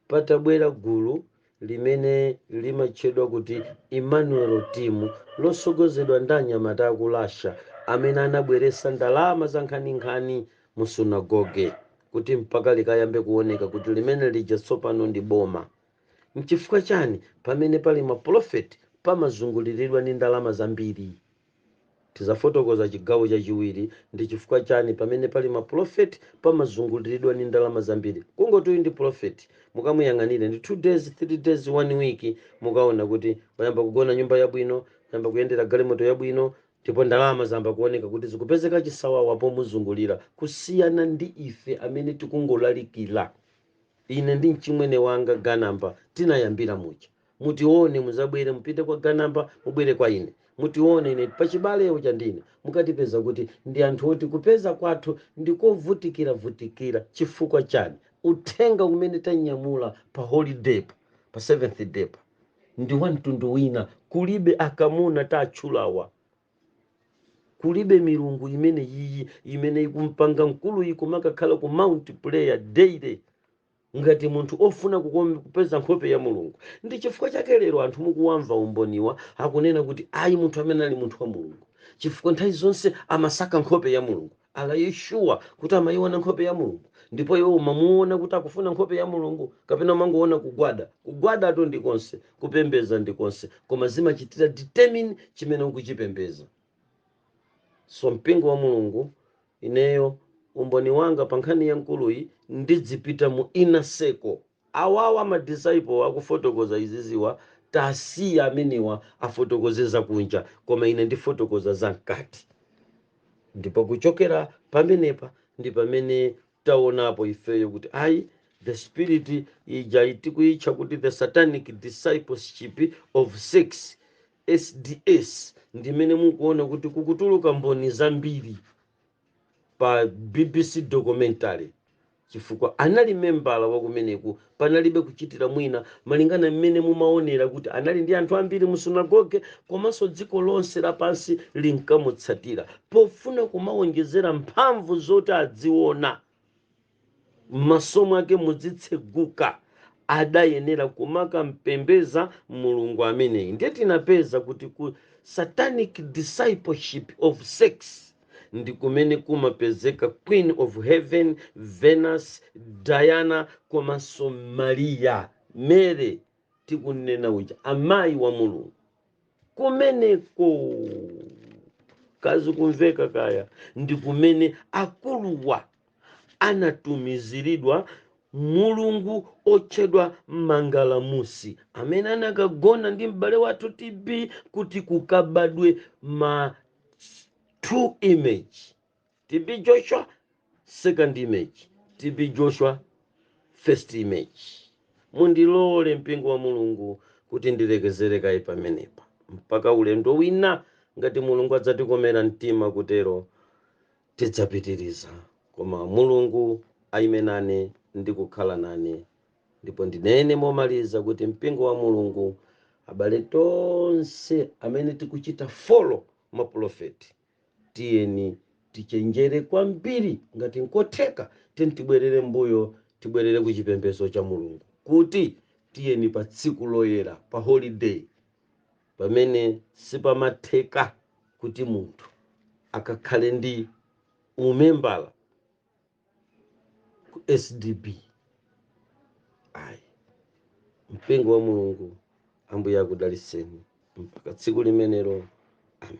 patabwera gulu limene limatchedwa kuti Emmanuel Team, losogozedwa ndi anyamata akulasha amene anabweretsa ndalama za nkhaninkhani mu sunagoge kuti mpaka likayambe kuoneka kuti limene lija tsopano ndi boma. Nchifukwa chani? Pamene pali maprofeti pamazunguliridwa ndi ndalama zambiri. Tizafotokoza chigawo chachiwiri ndi chifukwa chani pamene pali maprofeti pamazunguliridwa ndi ndalama zambiri. Kungoti ndi profeti mukamuyang'anire ndi 2 days 3 days 1 week mukaona kuti wayamba kugona nyumba yabwino, yamba kuyendera galimoto yabwino, ndipo ndalama zamba kuoneka kuti zikupezeka chisawawa pomuzungulira, kusiyana ndi ife amene tikungolalikira. Ine ndi mchimwene wanga Ganamba tinayambira mucha. Mutione muzabwere mupite kwa Ganamba mubwere kwa ine. Mutione ine pachibalewo cha ndine mukatipeza kuti ndi anthu oti kupeza kwathu ndikovutikira chifukwa chani? Uthenga umene tanyamula pa holiday pa 7th day ndi wa mtundu wina. Kulibe akamuna tatchulawa, kulibe milungu imene imene ikumpanga mkulu ikumakakhala ku mount prayer daily ngati munthu ofuna kupeza nkhope ya mulungu. Ndi chifukwa chake lero anthu mukuwamva umboniwa akunena kuti ayi munthu amene ali munthu wa mulungu, chifukwa nthawi zonse amasaka nkhope ya mulungu. Ala Yeshua kuti amayiona nkhope ya mulungu, ndipo iwo umamuona kuti akufuna nkhope ya mulungu, kapena mangoona kugwada ato ndikonse, kupembeza ndikonse, koma zimachitira determine chimene ukuchipembeza. So mpingo wa mulungu, ineyo umboni wanga pa nkhani ya nkuluyi ndidzipita mu inner circle. Awawa madisciple akufotokoza iziziwa tasiya amenewa afotokozeza kunja, koma ine ndifotokoza za mkati. Ndipo kuchokera pamenepa ndi pamene taonapo ifeyo kuti ayi the spirit ija itikuitcha kuti the satanic discipleship of sex, SDS, ndimene mukuona kuti kukutuluka mboni zambiri pa B.BC documentary, chifukwa anali membala wakumeneku panalibe kuchitira mwina malingana mmene mumaonera kuti anali ndi anthu ambiri mu sunagoge, komanso dziko lonse lapansi linkamutsatira pofuna kumawonjezera mphamvu zoti adziona masomo ake mudzitseguka. Adayenera kumaka mpembeza mulungu ameneyi. Ndiye tinapeza kuti ku satanic discipleship of sex ndi kumene kumapezeka Queen of Heaven, Venus, Diana, komanso Maria, Mary tikunena uja amayi wa mulungu. Kumeneko kazi kumveka kaya ndi kumene akuluwa anatumiziridwa mulungu otchedwa Mangalamusi, amene anakagona ndi m'bale wathu TB kuti kukabadwe ma 2 image, TeB Joshua second image, TeB Joshua first image. Mundilole mpingo wa mulungu kuti ndilekezere kayi pamenepa mpaka ulendo wina ngati mulungu adzatikomera mtima kutero tidzapitiriza. Koma mulungu ayime nane ndi kukhala nane, ndipo ndinene momaliza kuti mpingo wa mulungu, abale tonse amene tikuchita follow maprofeti, tiyeni tichenjere kwambiri ngati nkotheka tibwerere mbuyo, tibwerere ku chipembedzo cha mulungu, kuti tiyeni pa tsiku loyera pa holiday pamene sipamatheka kuti munthu akakhale ndi umembala ku SDB. Ayi, mpingo wa mulungu Ambuye akudaliseni mpaka tsiku limenelo. Amen.